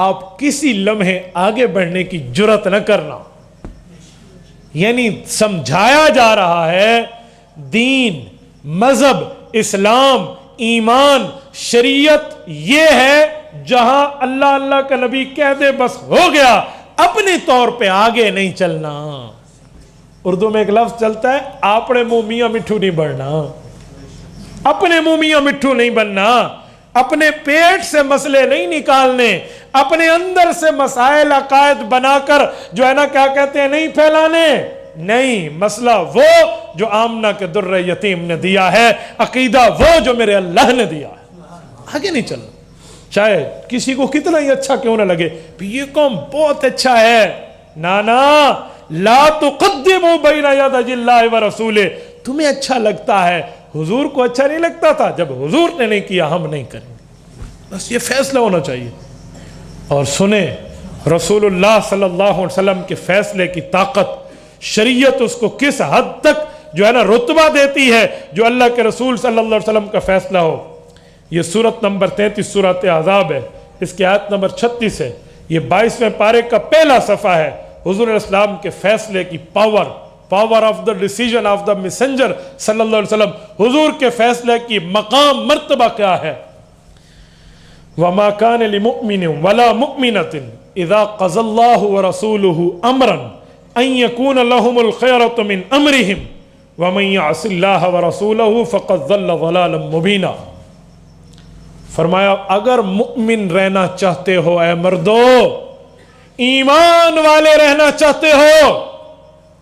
آپ کسی لمحے آگے بڑھنے کی جرات نہ کرنا۔ یعنی سمجھایا جا رہا ہے دین مذہب، اسلام، ایمان، شریعت یہ ہے جہاں اللہ اللہ کا نبی کہہ دے بس ہو گیا، اپنے طور پہ آگے نہیں چلنا۔ اردو میں ایک لفظ چلتا ہے، اپنے منہ میاں مٹھو نہیں بڑھنا، اپنے منہ میاں مٹھو نہیں بننا، اپنے پیٹ سے مسئلے نہیں نکالنے، اپنے اندر سے مسائل عقائد بنا کر جو ہے نا کیا کہتے ہیں نہیں پھیلانے۔ نہیں، مسئلہ وہ جو آمنہ کے در یتیم نے دیا ہے، عقیدہ وہ جو میرے اللہ نے دیا ہے، آگے نہیں چلنا، چاہے کسی کو کتنا ہی اچھا کیوں نہ لگے، یہ قوم بہت اچھا ہے، نانا لا تقدموا بین یدی اللہ ورسولہ۔ تمہیں اچھا لگتا ہے، حضور کو اچھا نہیں لگتا تھا، جب حضور نے نہیں کیا ہم نہیں کریں گے، بس یہ فیصلہ ہونا چاہیے۔ اور سنیں رسول اللہ صلی اللہ علیہ وسلم کے فیصلے کی طاقت، شریعت اس کو کس حد تک جو ہے نا رتبہ دیتی ہے، جو اللہ کے رسول صلی اللہ علیہ وسلم کا فیصلہ ہو۔ یہ سورت نمبر 33 سورت احزاب ہے، اس کی آیت نمبر 36 ہے، یہ 22ویں پارے کا پہلا صفحہ ہے۔ حضور علیہ السلام کے فیصلے کی power of the decision of the messenger صلی اللہ علیہ وسلم، حضور کے فیصلے کی مقام مرتبہ کیا ہے؟ وَمَا كَانَ لِمُؤْمِنٍ وَلَا مُؤْمِنَةٍ إِذَا قَضَى اللَّهُ وَرَسُولُهُ أَمْرًا أَن يَكُونَ لَهُمُ الْخِيَرَةُ مِنْ أَمْرِهِمْ وَمَن يَعْصِ اللَّهَ وَرَسُولَهُ فَقَدْ ضَلَّ ضَلَالًا مُبِينًا۔ فرمایا اگر مؤمن رہنا چاہتے ہو اے مردو، ایمان والے رہنا چاہتے ہو،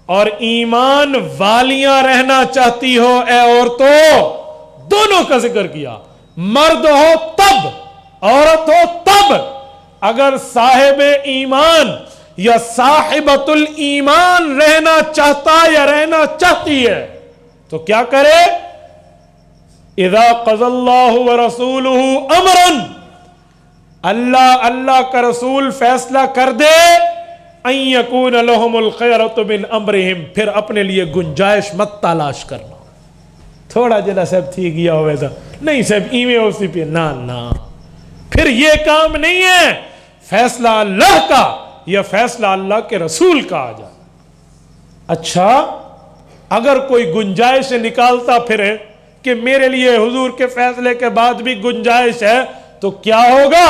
اور ایمان والیاں رہنا چاہتی ہو اے عورتوں، دونوں کا ذکر کیا، مرد ہو تب، عورت ہو تب۔ اگر صاحب ایمان یا صاحبۃ الایمان رہنا چاہتا یا رہنا چاہتی ہے تو کیا کرے؟ اذا قضى اللہ ورسولہ امرا، اللہ کا رسول فیصلہ کر دے، ان یکون لہم الخیرۃ من امرہم، پھر اپنے لیے گنجائش مت تلاش کرنا، تھوڑا جنا صاحب تھی گیا ہوئے تھا، نہیں صاحب ایویں اسی پہ نہ، پھر یہ کام نہیں ہے۔ فیصلہ اللہ کا یا فیصلہ اللہ کے رسول کا آ جائے۔ اچھا اگر کوئی گنجائش نکالتا پھرے کہ میرے لیے حضور کے فیصلے کے بعد بھی گنجائش ہے تو کیا ہوگا؟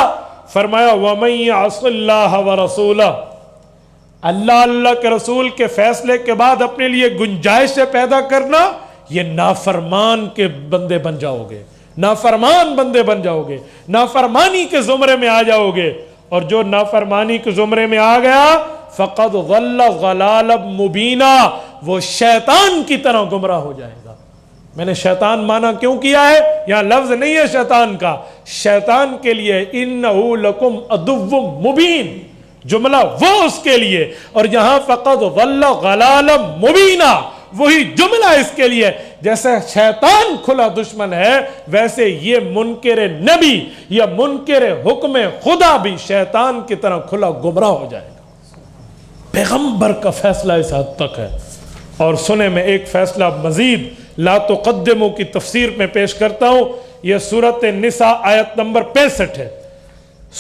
فرمایا وَمَن يَعْصِ اللَّهَ وَرَسُولَهُ، اللہ کے رسول کے فیصلے کے بعد اپنے لیے گنجائش سے پیدا کرنا، یہ نافرمان کے بندے بن جاؤ گے، نافرمان بندے بن جاؤ گے، نافرمانی کے زمرے میں آ جاؤ گے، اور جو نافرمانی کے زمرے میں آ گیا فقد ضل ضلالا مبینا، وہ شیطان کی طرح گمراہ ہو جائے گا۔ میں نے شیطان مانا کیوں کیا ہے؟ یہاں لفظ نہیں ہے شیطان کا، شیطان کے لیے انہو لکم عدو مبین، جملہ وہ اس کے لیے، اور یہاں فقد ضل ضلالا مبینا وہی جملہ اس کے لیے۔ جیسے شیطان کھلا دشمن ہے، ویسے یہ منکر نبی یا منکر حکم خدا بھی شیطان کی طرح کھلا گمراہ ہو جائے گا۔ پیغمبر کا فیصلہ اس حد تک ہے۔ اور سنیں میں ایک فیصلہ مزید لا تقدمو کی تفسیر میں پیش کرتا ہوں، یہ سورۃ النساء آیت نمبر 65 ہے،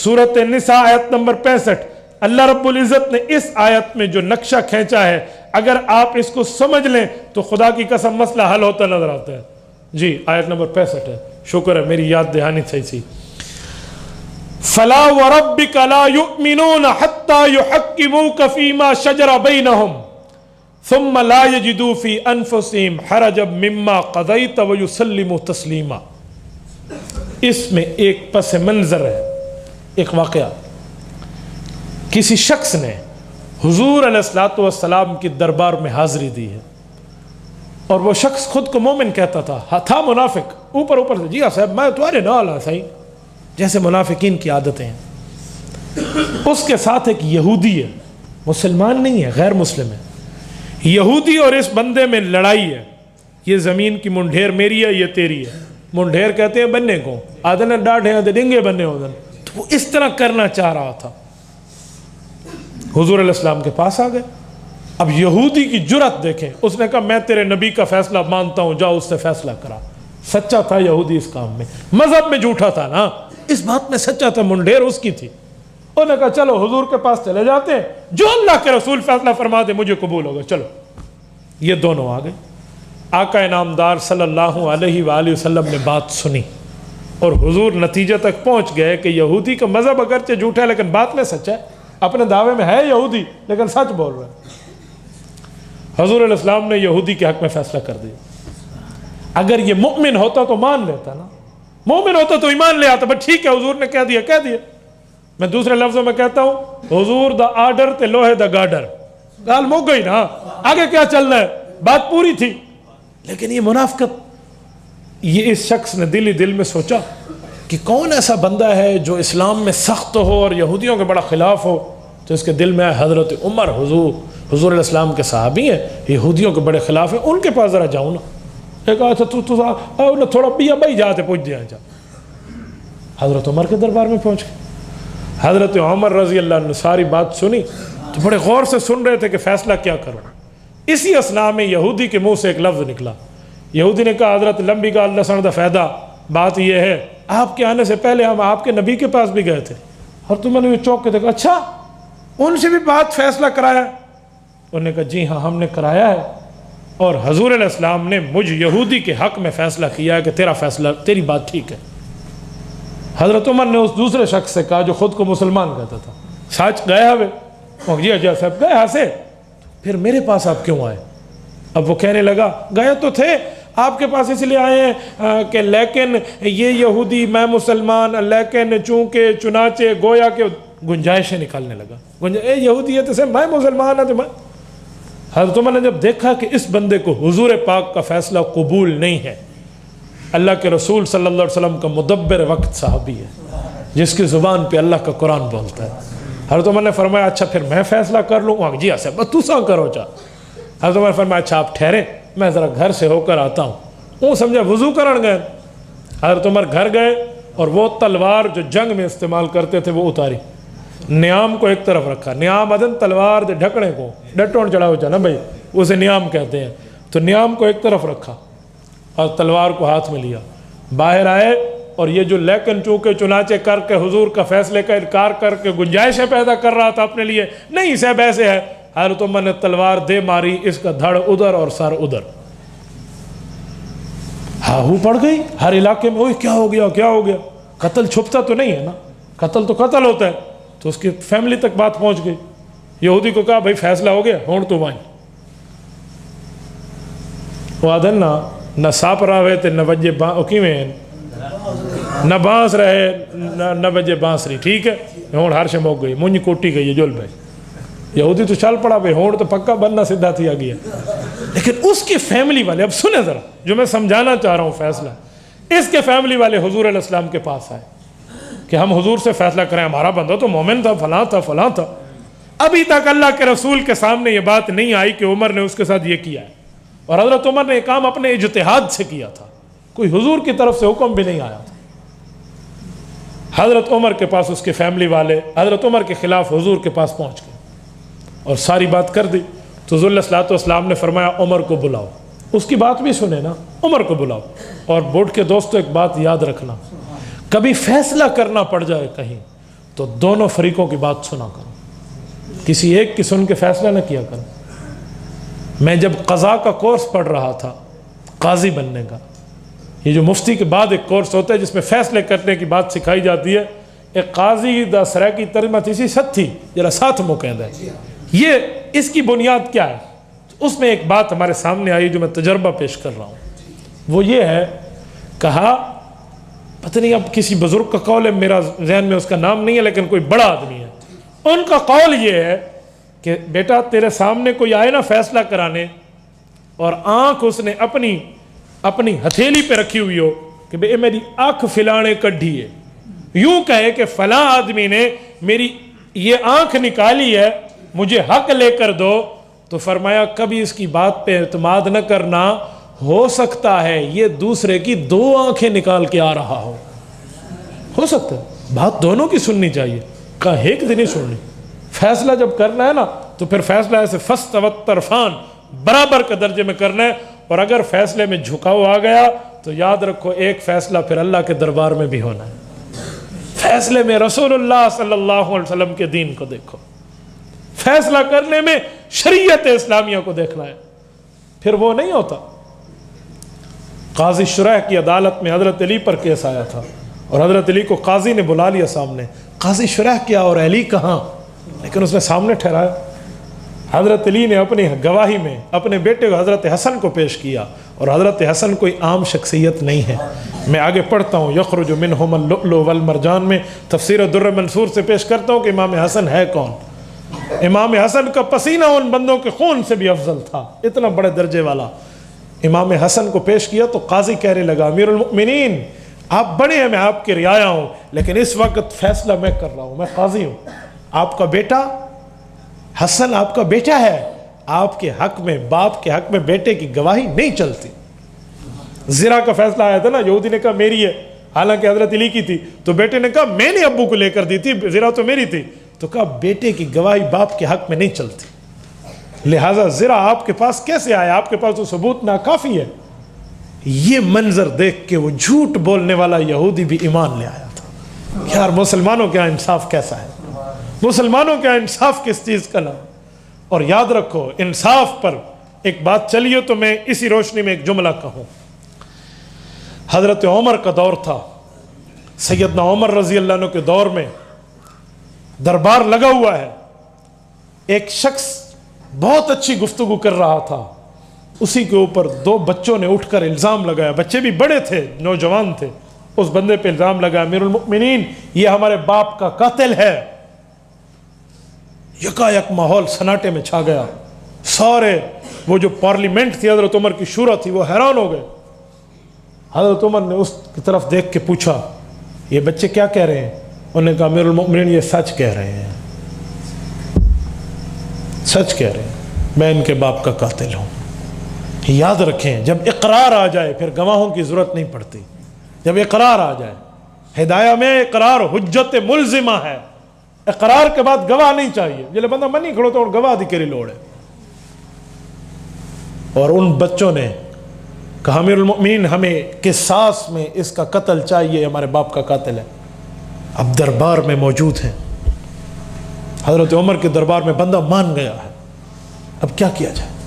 سورۃ النساء آیت نمبر 65۔ اللہ رب العزت نے اس آیت میں جو نقشہ کھینچا ہے، اگر آپ اس کو سمجھ لیں تو خدا کی قسم مسئلہ حل ہوتا نظر آتا ہے۔ جی آیت نمبر 65 ہے، شکر ہے میری یاد دہانی صحیح سی۔ فَلَا وَرَبِّكَ لَا يُؤْمِنُونَ حَتَّى يُحَكِّمُوكَ فِي مَا شَجَرَ بَيْنَهُمْ ثُمَّ لَا يَجِدُوا فِي أَنفُسِهِمْ حَرَجًا مِمَّا قَضَيْتَ وَيُسَلِّمُوا تَسْلِيمًا۔ اس میں ایک پس منظر ہے، ایک واقعہ۔ کسی شخص نے حضور علیہ السلام کی دربار میں حاضری دی ہے، اور وہ شخص خود کو مومن کہتا تھا منافق، اوپر سے جی صاحب میں تمہارے نال ہوں صحیح، جیسے منافقین کی عادتیں ہیں۔ اس کے ساتھ ایک یہودی ہے، مسلمان نہیں ہے، غیر مسلم ہے، یہودی اور اس بندے میں لڑائی ہے، یہ زمین کی منڈھیر میری ہے یہ تیری ہے، منڈھیر کہتے ہیں بننے کو، آدھے ڈاڑھے آدھے ڈنگے بننے ہوتے، تو وہ اس طرح کرنا چاہ رہا تھا۔ حضور علیہ السلام کے پاس آ گئے۔ اب یہودی کی جرات دیکھیں، اس نے کہا میں تیرے نبی کا فیصلہ مانتا ہوں، جاؤ اس سے فیصلہ کرا۔ سچا تھا یہودی اس کام میں، مذہب میں جھوٹا تھا نا، اس بات میں سچا تھا، منڈیر اس کی تھی۔ انہوں نے کہا چلو حضور کے پاس چلے جاتے ہیں، جو اللہ کے رسول فیصلہ فرما دے مجھے قبول ہوگا، چلو۔ یہ دونوں آ گئے، آقا انعامدار صلی اللہ علیہ وآلہ وسلم نے بات سنی اور حضور نتیجے تک پہنچ گئے کہ یہودی کا مذہب اگرچہ جھوٹا ہے لیکن بات میں سچ ہے، اپنے دعوے میں ہے یہودی لیکن سچ بول رہا ہے۔ حضور علیہ السلام نے یہودی کے حق میں فیصلہ کر دیا۔ اگر یہ مومن ہوتا تو مان لیتا نا، مومن ہوتا تو ایمان لے آتا، بس ٹھیک ہے حضور نے کہہ دیا کہہ دیا۔ میں دوسرے لفظوں میں کہتا ہوں حضور دا آرڈر تے لوہے دا گارڈر، گال مک گئی نا، آگے کیا چلنا ہے، بات پوری تھی۔ لیکن یہ منافقت، یہ اس شخص نے دل ہی دل میں سوچا کہ کون ایسا بندہ ہے جو اسلام میں سخت ہو اور یہودیوں کے بڑا خلاف ہو، تو اس کے دل میں حضرت عمر حضور علیہ السلام کے صحابی ہیں، یہودیوں کے بڑے خلاف ہیں، ان کے پاس ذرا جاؤں نا۔ ایک آتا تو تھوڑا بیا بھائی جاتے پہنچ دیا جا۔ حضرت عمر کے دربار میں پہنچ گئے۔ حضرت عمر رضی اللہ عنہ نے ساری بات سنی تو بڑے غور سے سن رہے تھے کہ فیصلہ کیا کروں۔ اسی اثناء میں یہودی کے منہ سے ایک لفظ نکلا۔ یہودی نے کہا حضرت لمبی گال لسن دا فائدہ، بات یہ ہے آپ کے آنے سے پہلے ہم آپ کے نبی کے پاس بھی گئے تھے اور تم نے چوک کے دیکھا، اچھا ان سے بھی بات فیصلہ کرایا؟ انہوں نے کہا جی ہاں ہم نے کرایا ہے، اور حضور علیہ السلام نے مجھ یہودی کے حق میں فیصلہ کیا ہے کہ تیرا فیصلہ، تیری بات ٹھیک ہے۔ حضرت عمر نے اس دوسرے شخص سے کہا جو خود کو مسلمان کہتا تھا، سچ گئے ہوئے؟ جی اجا صاحب گئے سے، پھر میرے پاس آپ کیوں آئے؟ اب وہ کہنے لگا گئے تو تھے آپ کے پاس اس لیے آئے ہیں کہ لیکن یہ یہودی میں مسلمان، لیکن چونکہ چنانچہ گویا کہ گنجائشیں نکالنے لگا، اے یہودی ہے تو سے میں مسلمان ہے تو میں۔ حضرت عمر نے جب دیکھا کہ اس بندے کو حضور پاک کا فیصلہ قبول نہیں ہے، اللہ کے رسول صلی اللہ علیہ وسلم کا مدبر وقت صحابی ہے جس کی زبان پہ اللہ کا قرآن بولتا ہے، حضرت عمر نے فرمایا اچھا پھر میں فیصلہ کر لوں؟ جی ایسے بس تو سا کرو چاہ۔ حضرت عمر فرمایا اچھا آپ ٹھہرے میں ذرا گھر سے ہو کر آتا ہوں۔ وہ سمجھا وضو کرن گئے۔ حضرت عمر گھر گئے اور وہ تلوار جو جنگ میں استعمال کرتے تھے وہ اتاری، نیام کو ایک طرف رکھا، نیام ادن تلوار دے ڈھکنے کو ڈٹون چڑھا ہو جانا بھائی اسے نیام کہتے ہیں، تو نیام کو ایک طرف رکھا اور تلوار کو ہاتھ میں لیا، باہر آئے اور یہ جو لیکن چونکہ چنانچہ کر کے حضور کا فیصلے کا انکار کر کے گنجائشیں پیدا کر رہا تھا اپنے لیے، نہیں صاحب ایسے ہے، حضرت عمر نے تلوار دے ماری، اس کا دھڑ ادھر اور سر ادھر، ہاہو پڑ گئی ہر علاقے میں، کیا ہو گیا کیا ہو گیا؟ قتل چھپتا تو نہیں ہے نا، قتل تو قتل ہوتا ہے، تو اس کی فیملی تک بات پہنچ گئی۔ یہودی کو کہا بھائی فیصلہ ہو گیا ہون تو وائیں، وہ آدھن نہ ساپ رہے تھے نہ بجے نہ بانس رہے نہ بجے بانسری، ٹھیک ہے ہون ہر شے موک گئی، مونج کوٹی گئی ہے جول بھائی، یہودی تو چل پڑا بھائی ہون تو پکا بننا سدھا تھی آگیا۔ لیکن اس کی فیملی والے، اب سنیں ذرا جو میں سمجھانا چاہ رہا ہوں فیصلہ، اس کے فیملی والے حضور علیہ السلام کے پاس آئے کہ ہم حضور سے فیصلہ کریں، ہمارا بندہ تو مومن تھا فلاں تھا فلاں تھا۔ ابھی تک اللہ کے رسول کے سامنے یہ بات نہیں آئی کہ عمر نے اس کے ساتھ یہ کیا ہے، اور حضرت عمر نے یہ کام اپنے اجتہاد سے کیا تھا، کوئی حضور کی طرف سے حکم بھی نہیں آیا تھا۔ حضرت عمر کے پاس اس کے فیملی والے حضرت عمر کے خلاف حضور کے پاس پہنچ گئے اور ساری بات کر دی، تو حضور علیہ السلام نے فرمایا عمر کو بلاؤ، اس کی بات بھی سنے نا، عمر کو بلاؤ۔ اور بورڈ کے دوستو ایک بات یاد رکھنا، کبھی فیصلہ کرنا پڑ جائے کہیں تو دونوں فریقوں کی بات سنا کرو، کسی ایک کی سن کے فیصلہ نہ کیا کرو۔ میں جب قضاء کا کورس پڑھ رہا تھا قاضی بننے کا، یہ جو مفتی کے بعد ایک کورس ہوتا ہے جس میں فیصلے کرنے کی بات سکھائی جاتی ہے، ایک قاضی دا سرائکی ترجمہ تیسی ست تھی جرا ساتھ مقید ہے، یہ اس کی بنیاد کیا ہے؟ اس میں ایک بات ہمارے سامنے آئی جو میں تجربہ پیش کر رہا ہوں، وہ یہ ہے، کہا پتہ نہیں اب کسی بزرگ کا قول ہے، میرا ذہن میں اس کا نام نہیں ہے لیکن کوئی بڑا آدمی ہے، ان کا قول یہ ہے کہ بیٹا تیرے سامنے کوئی آئے نا فیصلہ کرانے اور آنکھ اس نے اپنی ہتھیلی پہ رکھی ہوئی ہو کہ بے میری آنکھ فلانے کڈھی ہے، یوں کہے کہ فلاں آدمی نے میری یہ آنکھ نکالی ہے مجھے حق لے کر دو، تو فرمایا کبھی اس کی بات پہ اعتماد نہ کرنا، ہو سکتا ہے یہ دوسرے کی دو آنکھیں نکال کے آ رہا ہو سکتا ہے، بات دونوں کی سننی چاہیے، کہا ایک دن ہی سننی، فیصلہ جب کرنا ہے نا تو پھر فیصلہ ایسے فاستوت طرفان برابر کے درجے میں کرنا ہے، اور اگر فیصلے میں جھکاؤ آ گیا تو یاد رکھو ایک فیصلہ پھر اللہ کے دربار میں بھی ہونا ہے، فیصلے میں رسول اللہ صلی اللہ علیہ وسلم کے دین کو دیکھو، فیصلہ کرنے میں شریعت اسلامیہ کو دیکھنا ہے، پھر وہ نہیں ہوتا قاضی شریح کی عدالت میں حضرت علی پر کیس آیا تھا اور حضرت علی کو قاضی نے بلا لیا سامنے. قاضی شریح کیا اور علی کہاں؟ لیکن اس نے سامنے ٹھہرایا. حضرت علی نے اپنی گواہی میں اپنے بیٹے کو حضرت حسن کو پیش کیا اور حضرت حسن کوئی عام شخصیت نہیں ہے. میں آگے پڑھتا ہوں یخرج منہم اللؤلؤ والمرجان میں تفسیر الدر منصور سے پیش کرتا ہوں کہ امام حسن ہے کون. امام حسن کا پسینہ ان بندوں کے خون سے بھی افضل تھا، اتنا بڑے درجے والا. امام حسن کو پیش کیا تو قاضی کہنے لگا امیر المؤمنین آپ بڑے ہیں، میں آپ کے رعایا ہوں، لیکن اس وقت فیصلہ میں کر رہا ہوں، میں قاضی ہوں. آپ کا بیٹا حسن آپ کا بیٹا ہے، آپ کے حق میں باپ کے حق میں بیٹے کی گواہی نہیں چلتی. زنا کا فیصلہ آیا تھا نا، یہودی نے کہا میری ہے، حالانکہ حضرت علی کی تھی، تو بیٹے نے کہا میں نے ابو کو لے کر دی تھی، زنا تو میری تھی. تو کہا بیٹے کی گواہی باپ کے حق میں نہیں چلتی، لہٰذا زنا آپ کے پاس کیسے آیا؟ آپ کے پاس تو ثبوت ناکافی ہے. یہ منظر دیکھ کے وہ جھوٹ بولنے والا یہودی بھی ایمان لے آیا تھا. یار مسلمانوں کا انصاف کیسا ہے، مسلمانوں کا انصاف کس چیز کا نام. اور یاد رکھو انصاف پر ایک بات چلیے تو میں اسی روشنی میں ایک جملہ کہوں. حضرت عمر کا دور تھا، سیدنا عمر رضی اللہ عنہ کے دور میں دربار لگا ہوا ہے. ایک شخص بہت اچھی گفتگو کر رہا تھا، اسی کے اوپر دو بچوں نے اٹھ کر الزام لگایا، بچے بھی بڑے تھے نوجوان تھے. اس بندے پہ الزام لگایا امیر المؤمنین یہ ہمارے باپ کا قاتل ہے. یکایک ماحول سناٹے میں چھا گیا. سارے وہ جو پارلیمنٹ تھی حضرت عمر کی شورا تھی وہ حیران ہو گئے. حضرت عمر نے اس کی طرف دیکھ کے پوچھا یہ بچے کیا کہہ رہے ہیں؟ انہوں نے کہا امیر المؤمنین یہ سچ کہہ رہے ہیں، سچ کہہ رہے ہیں، میں ان کے باپ کا قاتل ہوں. یاد رکھیں جب اقرار آ جائے پھر گواہوں کی ضرورت نہیں پڑتی. جب اقرار آ جائے، ہدایہ میں اقرار حجت ملزمہ ہے، اقرار کے بعد گواہ نہیں چاہیے. جلے بندہ منی کھڑو تو گواہ دی کری لوڑ ہے. اور ان بچوں نے کہا امیر المؤمنین ہمیں قصاص میں اس کا قتل چاہیے، ہمارے باپ کا قاتل ہے. اب دربار میں موجود ہیں، حضرت عمر کے دربار میں بندہ مان گیا ہے، اب کیا کیا جائے؟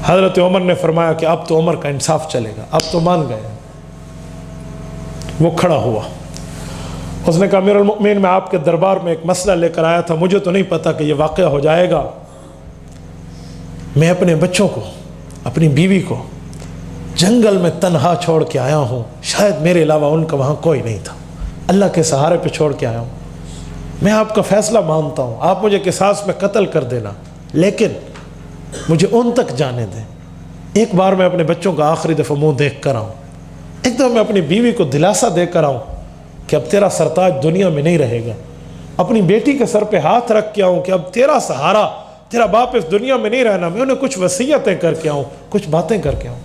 حضرت عمر نے فرمایا کہ اب تو عمر کا انصاف چلے گا، اب تو مان گئے. وہ کھڑا ہوا، اس نے کہا امیر المؤمنین میں آپ کے دربار میں ایک مسئلہ لے کر آیا تھا، مجھے تو نہیں پتا کہ یہ واقعہ ہو جائے گا. میں اپنے بچوں کو اپنی بیوی کو جنگل میں تنہا چھوڑ کے آیا ہوں، شاید میرے علاوہ ان کا وہاں کوئی نہیں تھا، اللہ کے سہارے پہ چھوڑ کے آیا ہوں. میں آپ کا فیصلہ مانتا ہوں، آپ مجھے قصاص میں قتل کر دینا، لیکن مجھے ان تک جانے دیں. ایک بار میں اپنے بچوں کا آخری دفعہ منہ دیکھ کر آؤں، ایک دفعہ میں اپنی بیوی کو دلاسا دے کر آؤں کہ اب تیرا سرتاج دنیا میں نہیں رہے گا. اپنی بیٹی کے سر پہ ہاتھ رکھ کے آؤں کہ اب تیرا سہارا، تیرا باپ اس دنیا میں نہیں رہنا. میں انہیں کچھ وصیتیں کر کے آؤں، کچھ باتیں کر کے آؤں.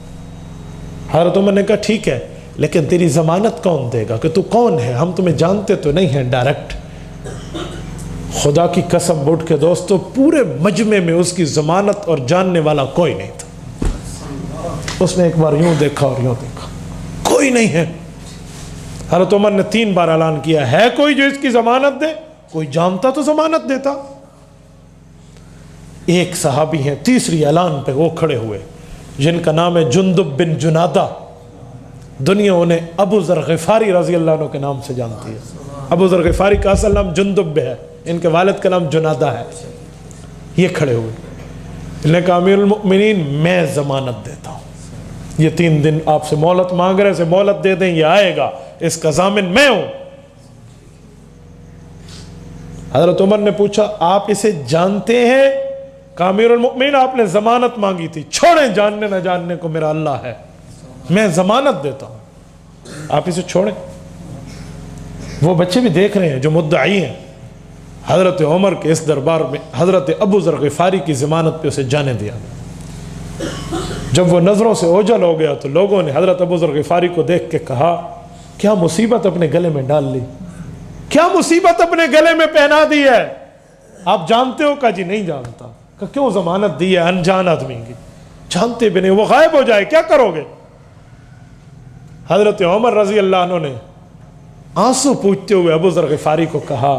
حضرت عمر نے کہا ٹھیک ہے، لیکن تیری ضمانت کون دے گا کہ تو کون ہے؟ ہم تمہیں جانتے تو نہیں ہیں ڈائریکٹ. خدا کی قسم اٹھ کے دوستو پورے مجمع میں اس کی ضمانت اور جاننے والا کوئی نہیں تھا. اس نے ایک بار یوں دیکھا اور یوں دیکھا، کوئی نہیں ہے. حضرت عمر نے 3 بار اعلان کیا ہے کوئی جو اس کی ضمانت دے؟ کوئی جانتا تو ضمانت دیتا. ایک صحابی ہیں تیسری اعلان پہ وہ کھڑے ہوئے جن کا نام ہے جندب بن جنادہ. دنیا انہیں ابو ذر غفاری رضی اللہ عنہ کے نام سے جانتی ہے. ابو ذر غفاری کا اصل نام جندب ہے، ان کے والد کا نام جنادہ ہے. یہ کھڑے ہوئے، انہوں نے کہا امیر المؤمنین میں ضمانت دیتا ہوں، یہ 3 دن آپ سے مہلت مانگ رہے سے مہلت دے دیں، یہ آئے گا، اس کا ضامن میں ہوں. حضرت عمر نے پوچھا آپ اسے جانتے ہیں؟ کہا امیر المؤمنین آپ نے ضمانت مانگی تھی، چھوڑیں جاننے نہ جاننے کو میرا اللہ ہے، میں ضمانت دیتا ہوں، آپ اسے چھوڑیں. وہ بچے بھی دیکھ رہے ہیں جو مدعی ہیں. حضرت عمر کے اس دربار میں حضرت ابو ذر غفاری کی ضمانت پہ اسے جانے دیا. جب وہ نظروں سے اوجھل ہو گیا تو لوگوں نے حضرت ابو ذر غفاری کو دیکھ کے کہا کیا مصیبت اپنے گلے میں ڈال لی، کیا مصیبت اپنے گلے میں پہنا دی ہے؟ آپ جانتے ہو؟ کہا جی نہیں جانتا. کہ کیوں ضمانت دی ہے انجان آدمی کی؟ جانتے بھی نہیں، وہ غائب ہو جائے کیا کرو گے؟ حضرت عمر رضی اللہ عنہ نے آنسو پوچھتے ہوئے ابو ذر غفاری کو کہا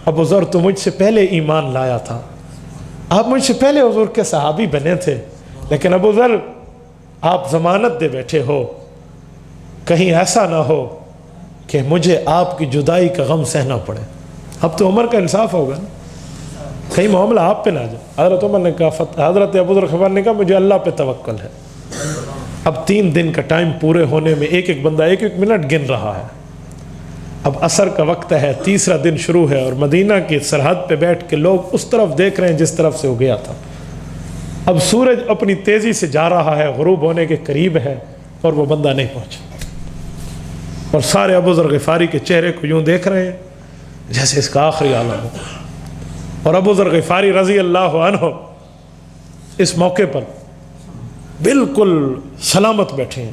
ابو ذر تو مجھ سے پہلے ایمان لایا تھا، آپ مجھ سے پہلے حضور کے صحابی بنے تھے، لیکن ابو ذر آپ ضمانت دے بیٹھے ہو کہیں ایسا نہ ہو کہ مجھے آپ کی جدائی کا غم سہنا پڑے. اب تو عمر کا انصاف ہوگا نا, کہیں معاملہ آپ پہ نہ جائے. حضرت عمر نے کہا, حضرت ابو ذر غفاری نے کہا مجھے اللہ پہ توکل ہے. اب 3 دن کا ٹائم پورے ہونے میں ایک ایک بندہ 1-1 منٹ گن رہا ہے. اب عصر کا وقت ہے, تیسرا دن شروع ہے, اور مدینہ کی سرحد پہ بیٹھ کے لوگ اس طرف دیکھ رہے ہیں جس طرف سے وہ گیا تھا. اب سورج اپنی تیزی سے جا رہا ہے, غروب ہونے کے قریب ہے, اور وہ بندہ نہیں پہنچا. اور سارے ابو ذر غفاری کے چہرے کو یوں دیکھ رہے ہیں جیسے اس کا آخری عالم ہو. اور ابو ذر غفاری رضی اللہ عنہ اس موقع پر بالکل سلامت بیٹھے ہیں,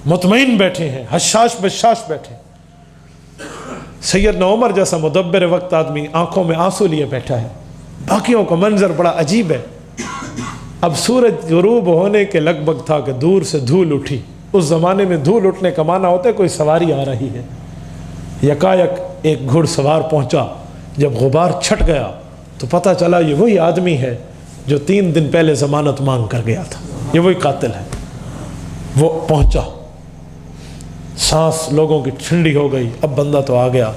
مطمئن بیٹھے ہیں, حشاش بشاش بیٹھے ہیں. سیدنا عمر جیسا مدبر وقت آدمی آنکھوں میں آنسو لیے بیٹھا ہے. باقیوں کا منظر بڑا عجیب ہے. اب سورج غروب ہونے کے لگ بھگ تھا کہ دور سے دھول اٹھی. اس زمانے میں دھول اٹھنے کا معنی ہوتا ہے کوئی سواری آ رہی ہے. یکایک ایک گھڑ سوار پہنچا. جب غبار چھٹ گیا تو پتہ چلا یہ وہی آدمی ہے جو 3 دن پہلے ضمانت مانگ کر گیا تھا, یہ وہی قاتل ہے. وہ پہنچا, سانس لوگوں کی ٹھنڈی ہو گئی. اب بندہ تو آ گیا,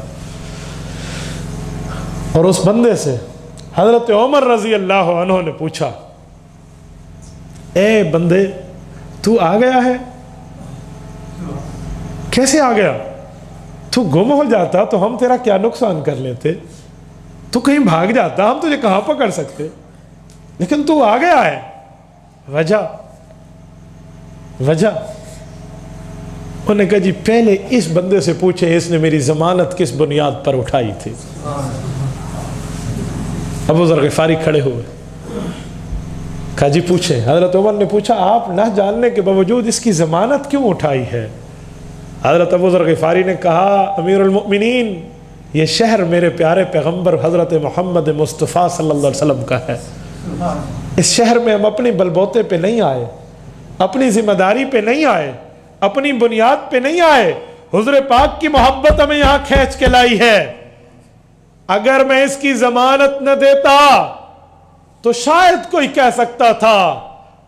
اور اس بندے سے حضرت عمر رضی اللہ عنہ نے پوچھا, اے بندے تو آ گیا ہے؟ کیسے آ گیا؟ تو گم ہو جاتا تو ہم تیرا کیا نقصان کر لیتے, تو کہیں بھاگ جاتا ہم تجھے کہاں پکڑ سکتے, لیکن تو آ گیا ہے. وجہ انہوں نے کہا جی پہلے اس بندے سے پوچھے اس نے میری ضمانت کس بنیاد پر اٹھائی تھی. ابو ذر غفاری کھڑے ہوئے, کہا جی پوچھیں. حضرت عمر نے پوچھا آپ نہ جاننے کے باوجود اس کی ضمانت کیوں اٹھائی ہے؟ حضرت ابو ذر غفاری نے کہا, امیر المؤمنین یہ شہر میرے پیارے پیغمبر حضرت محمد مصطفیٰ صلی اللہ علیہ وسلم کا ہے. اس شہر میں ہم اپنی بلبوتے پہ نہیں آئے, اپنی ذمہ داری پہ نہیں آئے, اپنی بنیاد پہ نہیں آئے. حضور پاک کی محبت ہمیں یہاں کھینچ کے لائی ہے. اگر میں اس کی ضمانت نہ دیتا تو شاید کوئی کہہ سکتا تھا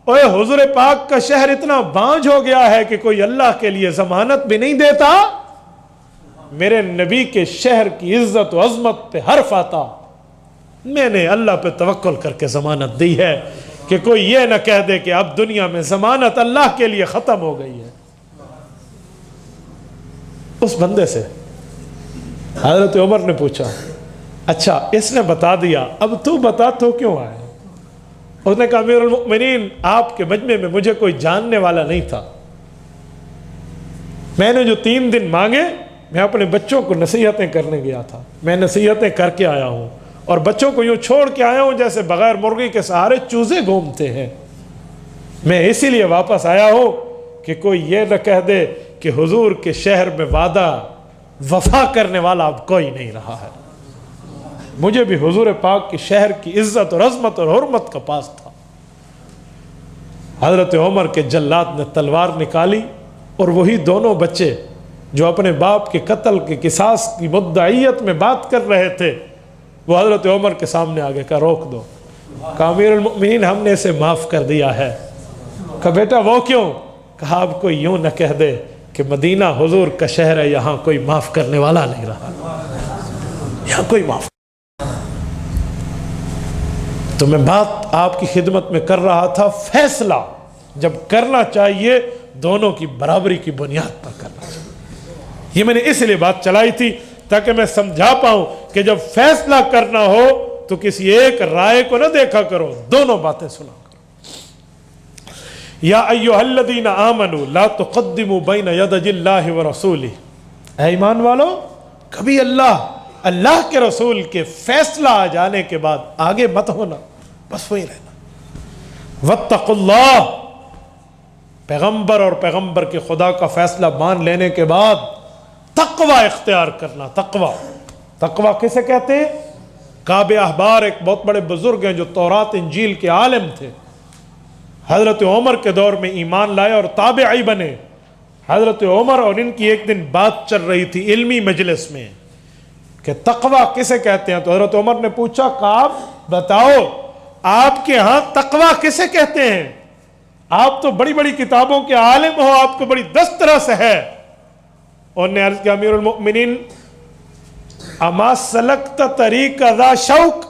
اوے حضور پاک کا شہر اتنا بانجھ ہو گیا ہے کہ کوئی اللہ کے لیے ضمانت بھی نہیں دیتا. میرے نبی کے شہر کی عزت و عظمت پہ حرف آتا. میں نے اللہ پہ توکل کر کے ضمانت دی ہے کہ کوئی یہ نہ کہہ دے کہ اب دنیا میں ضمانت اللہ کے لیے ختم ہو گئی ہے. اس بندے سے حضرت عمر نے پوچھا, اچھا اس نے بتا دیا, اب تو بتا تو کیوں آئے؟ اس نے کہا امیر المؤمنین آپ کے مجمع میں مجھے کوئی جاننے والا نہیں تھا. میں نے جو 3 دن مانگے میں اپنے بچوں کو نصیحتیں کرنے گیا تھا. میں نصیحتیں کر کے آیا ہوں, اور بچوں کو یوں چھوڑ کے آیا ہوں جیسے بغیر مرغی کے سہارے چوزے گھومتے ہیں. میں اسی لیے واپس آیا ہوں کہ کوئی یہ نہ کہہ دے کہ حضور کے شہر میں وعدہ وفا کرنے والا اب کوئی نہیں رہا ہے. مجھے بھی حضور پاک کے شہر کی عزت اور عظمت اور حرمت کا پاس تھا. حضرت عمر کے جلاد نے تلوار نکالی, اور وہی دونوں بچے جو اپنے باپ کے قتل کے قصاص کی مدعیت میں بات کر رہے تھے, وہ حضرت عمر کے سامنے آگے کہا روک دو. کہا امیر المؤمنین ہم نے اسے معاف کر دیا ہے. کہا بیٹا وہ کیوں؟ کہا اب کوئی یوں نہ کہہ دے کہ مدینہ حضور کا شہر ہے, یہاں کوئی معاف کرنے والا نہیں رہا, یہاں کوئی معاف. تو میں بات آپ کی خدمت میں کر رہا تھا, فیصلہ جب کرنا چاہیے دونوں کی برابری کی بنیاد پر کرنا چاہیے. یہ میں نے اس لیے بات چلائی تھی تاکہ میں سمجھا پاؤں کہ جب فیصلہ کرنا ہو تو کسی ایک رائے کو نہ دیکھا کرو, دونوں باتیں سنا کرو. یا ایھا الذین آمنوا لا تقدموا بین یدی اللہ ورسولہ, اے ایمان والو کبھی اللہ کے رسول کے فیصلہ آ جانے کے بعد آگے مت ہونا, بس وہی رہنا. واتقوا اللہ, پیغمبر اور پیغمبر کے خدا کا فیصلہ مان لینے کے بعد تقوی اختیار کرنا. تقوی کسے کہتے ہیں؟ کعب احبار ایک بہت بڑے بزرگ ہیں جو تورات انجیل کے عالم تھے. حضرت عمر کے دور میں ایمان لائے اور تابعی بنے. حضرت عمر اور ان کی ایک دن بات چل رہی تھی علمی مجلس میں کہ تقوی کسے کہتے ہیں. تو حضرت عمر نے پوچھا کعب بتاؤ آپ کے ہاں تقوی کسے کہتے ہیں؟ آپ تو بڑی بڑی کتابوں کے عالم ہو, آپ کو بڑی دسترس ہے. اور نے عرض کیا امیر المؤمنین اما سلکت طریق ذا شوق,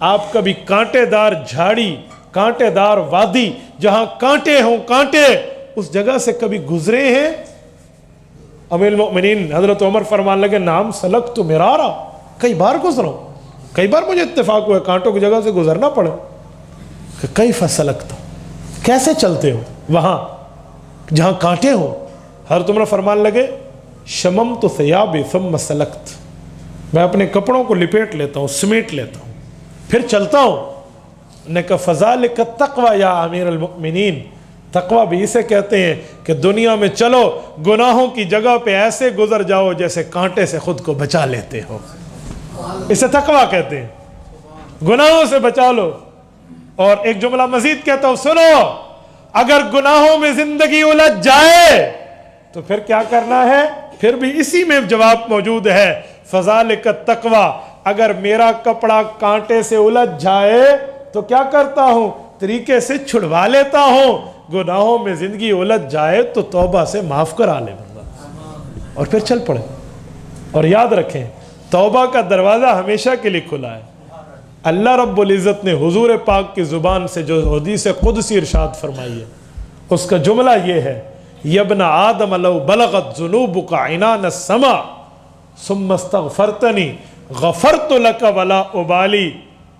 آپ کبھی کانٹے دار جھاڑی, کانٹے دار وادی, جہاں کانٹے ہوں کانٹے, اس جگہ سے کبھی گزرے ہیں؟ امیر المؤمنین حضرت عمر فرمان لگے نام سلکت مرارا, کئی بار گزرا ہوں, کئی بار مجھے اتفاق ہوا کانٹوں کی جگہ سے گزرنا پڑے. کہ کیف سلکت, کیسے چلتے ہو وہاں جہاں کانٹے ہو؟ حضرت عمر فرمان لگے شممت ثیابی ثم سلکت, میں اپنے کپڑوں کو لپیٹ لیتا ہوں, سمیٹ لیتا ہوں, پھر چلتا ہوں. نے کہا فذالک التقوی یا امیر المؤمنین, تقوی بھی اسے کہتے ہیں کہ دنیا میں چلو گناہوں کی جگہ پہ ایسے گزر جاؤ جیسے کانٹے سے خود کو بچا لیتے ہو, اسے تقوی کہتے ہیں. گناہوں سے بچا لو. اور ایک جملہ مزید کہتا ہوں, سنو, اگر گناہوں میں زندگی الجھ جائے تو پھر کیا کرنا ہے؟ پھر بھی اسی میں جواب موجود ہے, فذالک التقوی, اگر میرا کپڑا کانٹے سے الجھ جائے تو کیا کرتا ہوں؟ طریقے سے چھڑوا لیتا ہوں. گناہوں میں زندگی الجھ جائے تو توبہ سے معاف کرا لے بندہ, اور پھر چل پڑے. اور یاد رکھیں توبہ کا دروازہ ہمیشہ کے لیے کھلا ہے. اللہ رب العزت نے حضور پاک کی زبان سے جو حدیث قدسی ارشاد فرمائی ہے, اس کا جملہ یہ ہے, یبن آدم لو بلغت ذنوبک عنان السماء ثم استغفرتنی غفرت لک ولا ابالی.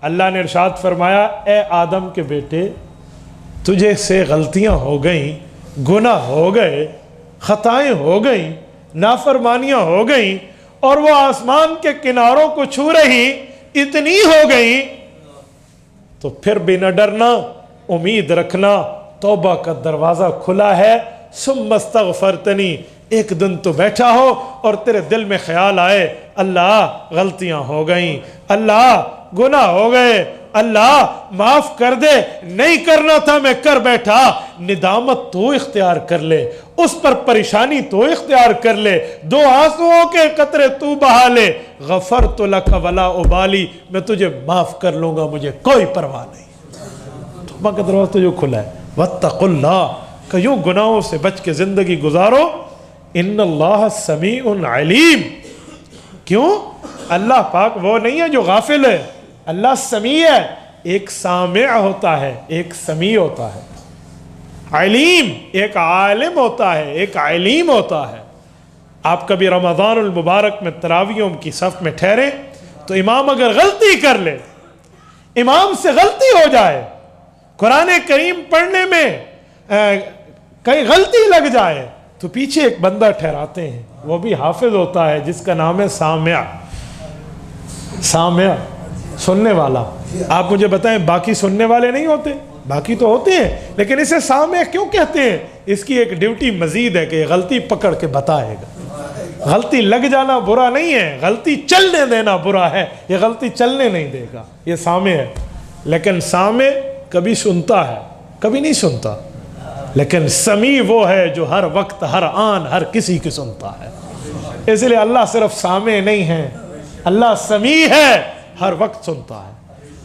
اللہ نے ارشاد فرمایا اے آدم کے بیٹے, تجھے سے غلطیاں ہو گئیں, گناہ ہو گئے, خطائیں ہو گئیں, نافرمانیاں ہو گئیں, اور وہ آسمان کے کناروں کو چھو رہی اتنی ہو گئیں, تو پھر بھی نہ ڈرنا, امید رکھنا, توبہ کا دروازہ کھلا ہے. ثم استغفرتنی, ایک دن تو بیٹھا ہو اور تیرے دل میں خیال آئے اللہ غلطیاں ہو گئیں, اللہ گناہ ہو گئے, اللہ معاف کر دے, نہیں کرنا تھا میں کر بیٹھا. ندامت تو اختیار کر لے, اس پر پریشانی تو اختیار کر لے, دو آنسوؤں کے قطرے تو بہا لے. غفرت لک ولا ابالی, میں تجھے معاف کر لوں گا, مجھے کوئی پرواہ نہیں. توبہ کا دروازہ تو جو کھلا ہے. واتقوا اللہ, کہ یوں گناہوں سے بچ کے زندگی گزارو. ان اللہ سمیع علیم. کیوں؟ اللہ پاک وہ نہیں ہے جو غافل ہے, اللہ سمیع ہے. ایک سامع ہوتا ہے, ایک سمیع ہوتا ہے. علیم ایک عالم ہوتا ہے, ایک علیم ہوتا ہے. آپ کبھی رمضان المبارک میں تراویحوں کی صف میں ٹھہرے تو امام اگر غلطی کر لے, امام سے غلطی ہو جائے, قرآن کریم پڑھنے میں کہیں غلطی لگ جائے, تو پیچھے ایک بندہ ٹھہراتے ہیں, وہ بھی حافظ ہوتا ہے, جس کا نام ہے سامع. سامع سننے والا. آپ مجھے بتائیں باقی سننے والے نہیں ہوتے؟ باقی تو ہوتے ہیں, لیکن اسے سامع کیوں کہتے ہیں؟ اس کی ایک ڈیوٹی مزید ہے کہ یہ غلطی پکڑ کے بتائے گا. غلطی لگ جانا برا نہیں ہے, غلطی چلنے دینا برا ہے. یہ غلطی چلنے نہیں دے گا, یہ سامع ہے. لیکن سامع کبھی سنتا ہے, کبھی نہیں سنتا. لیکن سمیع وہ ہے جو ہر وقت, ہر آن, ہر کسی کی سنتا ہے. اس لیے اللہ صرف سامع نہیں ہے, اللہ سمیع ہے, ہر وقت سنتا ہے.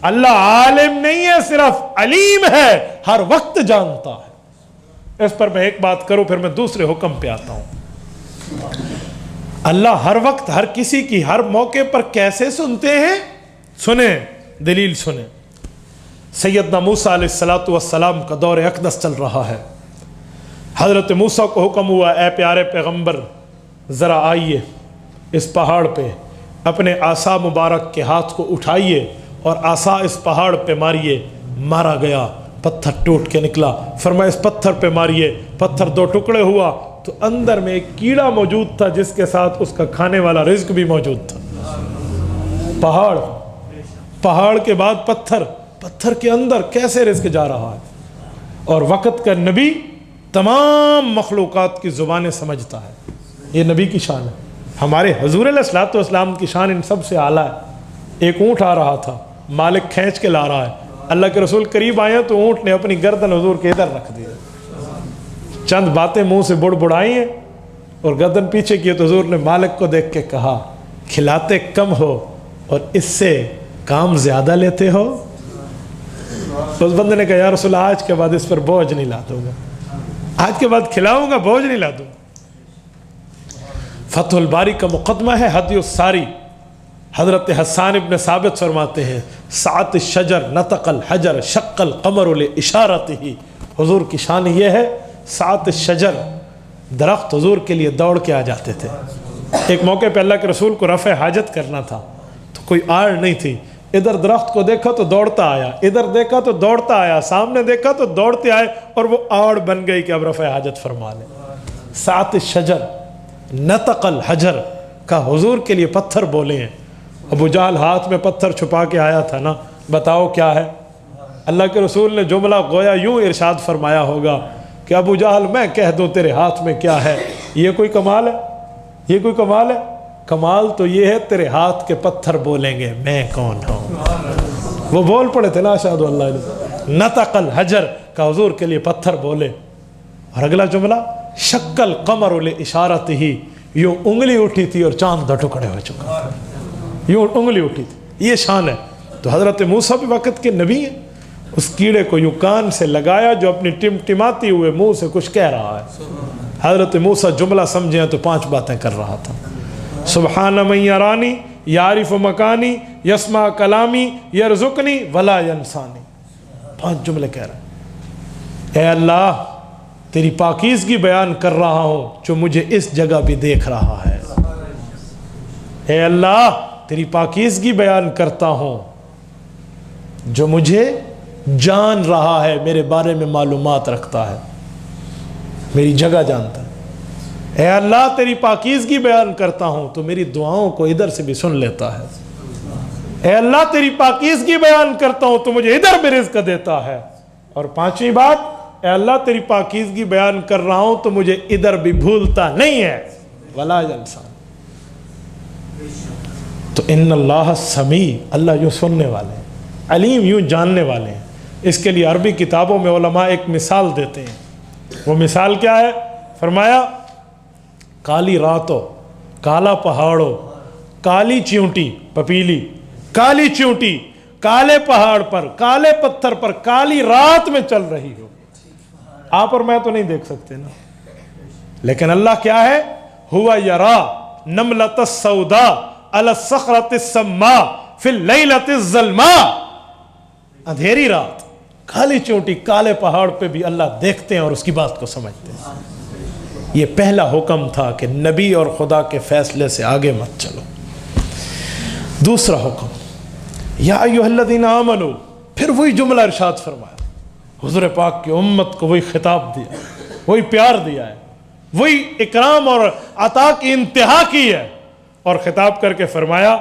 اللہ عالم نہیں ہے, صرف علیم ہے, ہر وقت جانتا ہے. اس پر میں ایک بات کروں پھر میں دوسرے حکم پہ آتا ہوں. اللہ ہر وقت ہر کسی کی ہر موقع پر کیسے سنتے ہیں؟ سنیں, دلیل سنیں. سیدنا موسیٰ علیہ السلام کا دور اقدس چل رہا ہے. حضرت موسیٰ کو حکم ہوا اے پیارے پیغمبر ذرا آئیے اس پہاڑ پہ, اپنے عصا مبارک کے ہاتھ کو اٹھائیے اور عصا اس پہاڑ پہ ماریے. مارا گیا, پتھر ٹوٹ کے نکلا. فرمایا اس پتھر پہ ماریے, پتھر دو ٹکڑے ہوا تو اندر میں ایک کیڑا موجود تھا جس کے ساتھ اس کا کھانے والا رزق بھی موجود تھا. پہاڑ, پہاڑ کے بعد پتھر, پتھر کے اندر کیسے رزق جا رہا ہے. اور وقت کا نبی تمام مخلوقات کی زبانیں سمجھتا ہے. یہ نبی کی شان ہے. ہمارے حضور علیہ الصلوۃ والسلام کی شان ان سب سے اعلیٰ ہے. ایک اونٹ آ رہا تھا, مالک کھینچ کے لا رہا ہے. اللہ کے رسول قریب آئے تو اونٹ نے اپنی گردن حضور کے ادھر رکھ دی. چند باتیں منہ سے بڑبڑائی ہیں اور گردن پیچھے کی تو حضور نے مالک کو دیکھ کے کہا کھلاتے کم ہو اور اس سے کام زیادہ لیتے ہو. اس بندے نے کہا یا رسول اللہ آج کے بعد اس پر بوجھ نہیں لا دوں گا، آج کے بعد کھلاؤں گا، بوجھ نہیں لا دوں گا۔ فتح الباری کا مقدمہ ہے ہدی الساری، حضرت حسان ابن ثابت فرماتے ہیں ساعت الشجر نطق الحجر شق القمر لاشارتہ، حضور کی شان یہ ہے ساعت الشجر، درخت حضور کے لیے دوڑ کے آ جاتے تھے۔ ایک موقع پہ اللہ کے رسول کو رفع حاجت کرنا تھا تو کوئی آڑ نہیں تھی، ادھر درخت کو دیکھا تو دوڑتا آیا، ادھر دیکھا تو دوڑتا آیا، سامنے دیکھا تو دوڑتے آئے، اور وہ آڑ بن گئی کہ اب رفع حاجت فرما لیں۔ ساعت الشجر نطق الحجر کا حضور کے لیے پتھر بولے ہیں۔ ابو جہل ہاتھ میں پتھر چھپا کے آیا تھا نا، بتاؤ کیا ہے؟ اللہ کے رسول نے جملہ گویا یوں ارشاد فرمایا ہوگا کہ ابو جہل میں کہہ دوں تیرے ہاتھ میں کیا ہے، یہ کوئی کمال ہے؟ یہ کوئی کمال ہے؟ کمال تو یہ ہے تیرے ہاتھ کے پتھر بولیں گے میں کون ہوں۔ وہ بول پڑے تھے لا اشہد ان لا الہ الا اللہ، نطق الحجر کا حضور کے لیے پتھر بولے۔ اور اگلا جملہ شق القمر لاشارتہ، یوں انگلی اٹھی تھی اور چاند دو ٹکڑے ہو چکا تھا، یوں انگلی اٹھی تھی، یہ شان ہے۔ تو حضرت موسیٰ بھی وقت کے نبی ہیں، اس کیڑے کو یوں کان سے لگایا جو اپنی ٹمٹماتی ہوئے منہ سے کچھ کہہ رہا ہے۔ حضرت موسیٰ جملہ سمجھیں تو 5 باتیں کر رہا تھا، سبحان من یرانی یعرف مکانی یسمع کلامی یرزقنی ولا ینسانی، 5 جملے کہہ رہا ہے۔ اے اللہ تیری پاکیزگی بیان کر رہا ہوں جو مجھے اس جگہ بھی دیکھ رہا ہے، اے اللہ تیری پاکیزگی بیان کرتا ہوں جو مجھے جان رہا ہے، میرے بارے میں معلومات رکھتا ہے، میری جگہ جانتا ہے۔ اے اللہ تیری پاکیزگی بیان کرتا ہوں تو میری دعاؤں کو ادھر سے بھی سن لیتا ہے، اے اللہ تیری پاکیزگی بیان کرتا ہوں تو مجھے ادھر بھی رزق دیتا ہے۔ اور 5ویں بات، اے اللہ تیری پاکیزگی بیان کر رہا ہوں تو مجھے ادھر بھی بھولتا نہیں ہے، ولا ینسانی۔ تو ان اللہ سمیع، اللہ یوں سننے والے ہیں، علیم یوں جاننے والے ہیں۔ اس کے لیے عربی کتابوں میں علماء ایک مثال دیتے ہیں، وہ مثال کیا ہے؟ فرمایا کالی راتوں، کالا پہاڑوں، کالی چیونٹی پپیلی، کالی چیونٹی کالے پہاڑ پر، کالے پتھر پر، کالی رات میں چل رہی ہو، آپ اور میں تو نہیں دیکھ سکتے نا، لیکن اللہ کیا ہے؟ ہوا یرا نملۃ السوداء علی الصخرۃ السماء فی اللیلۃ الظلماء، اندھیری رات کالی چونٹی کالے پہاڑ پہ بھی اللہ دیکھتے ہیں اور اس کی بات کو سمجھتے ہیں۔ یہ پہلا حکم تھا کہ نبی اور خدا کے فیصلے سے آگے مت چلو۔ دوسرا حکم یا ایھا الذین آمنوا، پھر وہی جملہ ارشاد فرمایا، حضور پاک کی امت کو وہی خطاب دیا، وہی پیار دیا ہے، وہی اکرام اور عطا کی انتہا کی ہے، اور خطاب کر کے فرمایا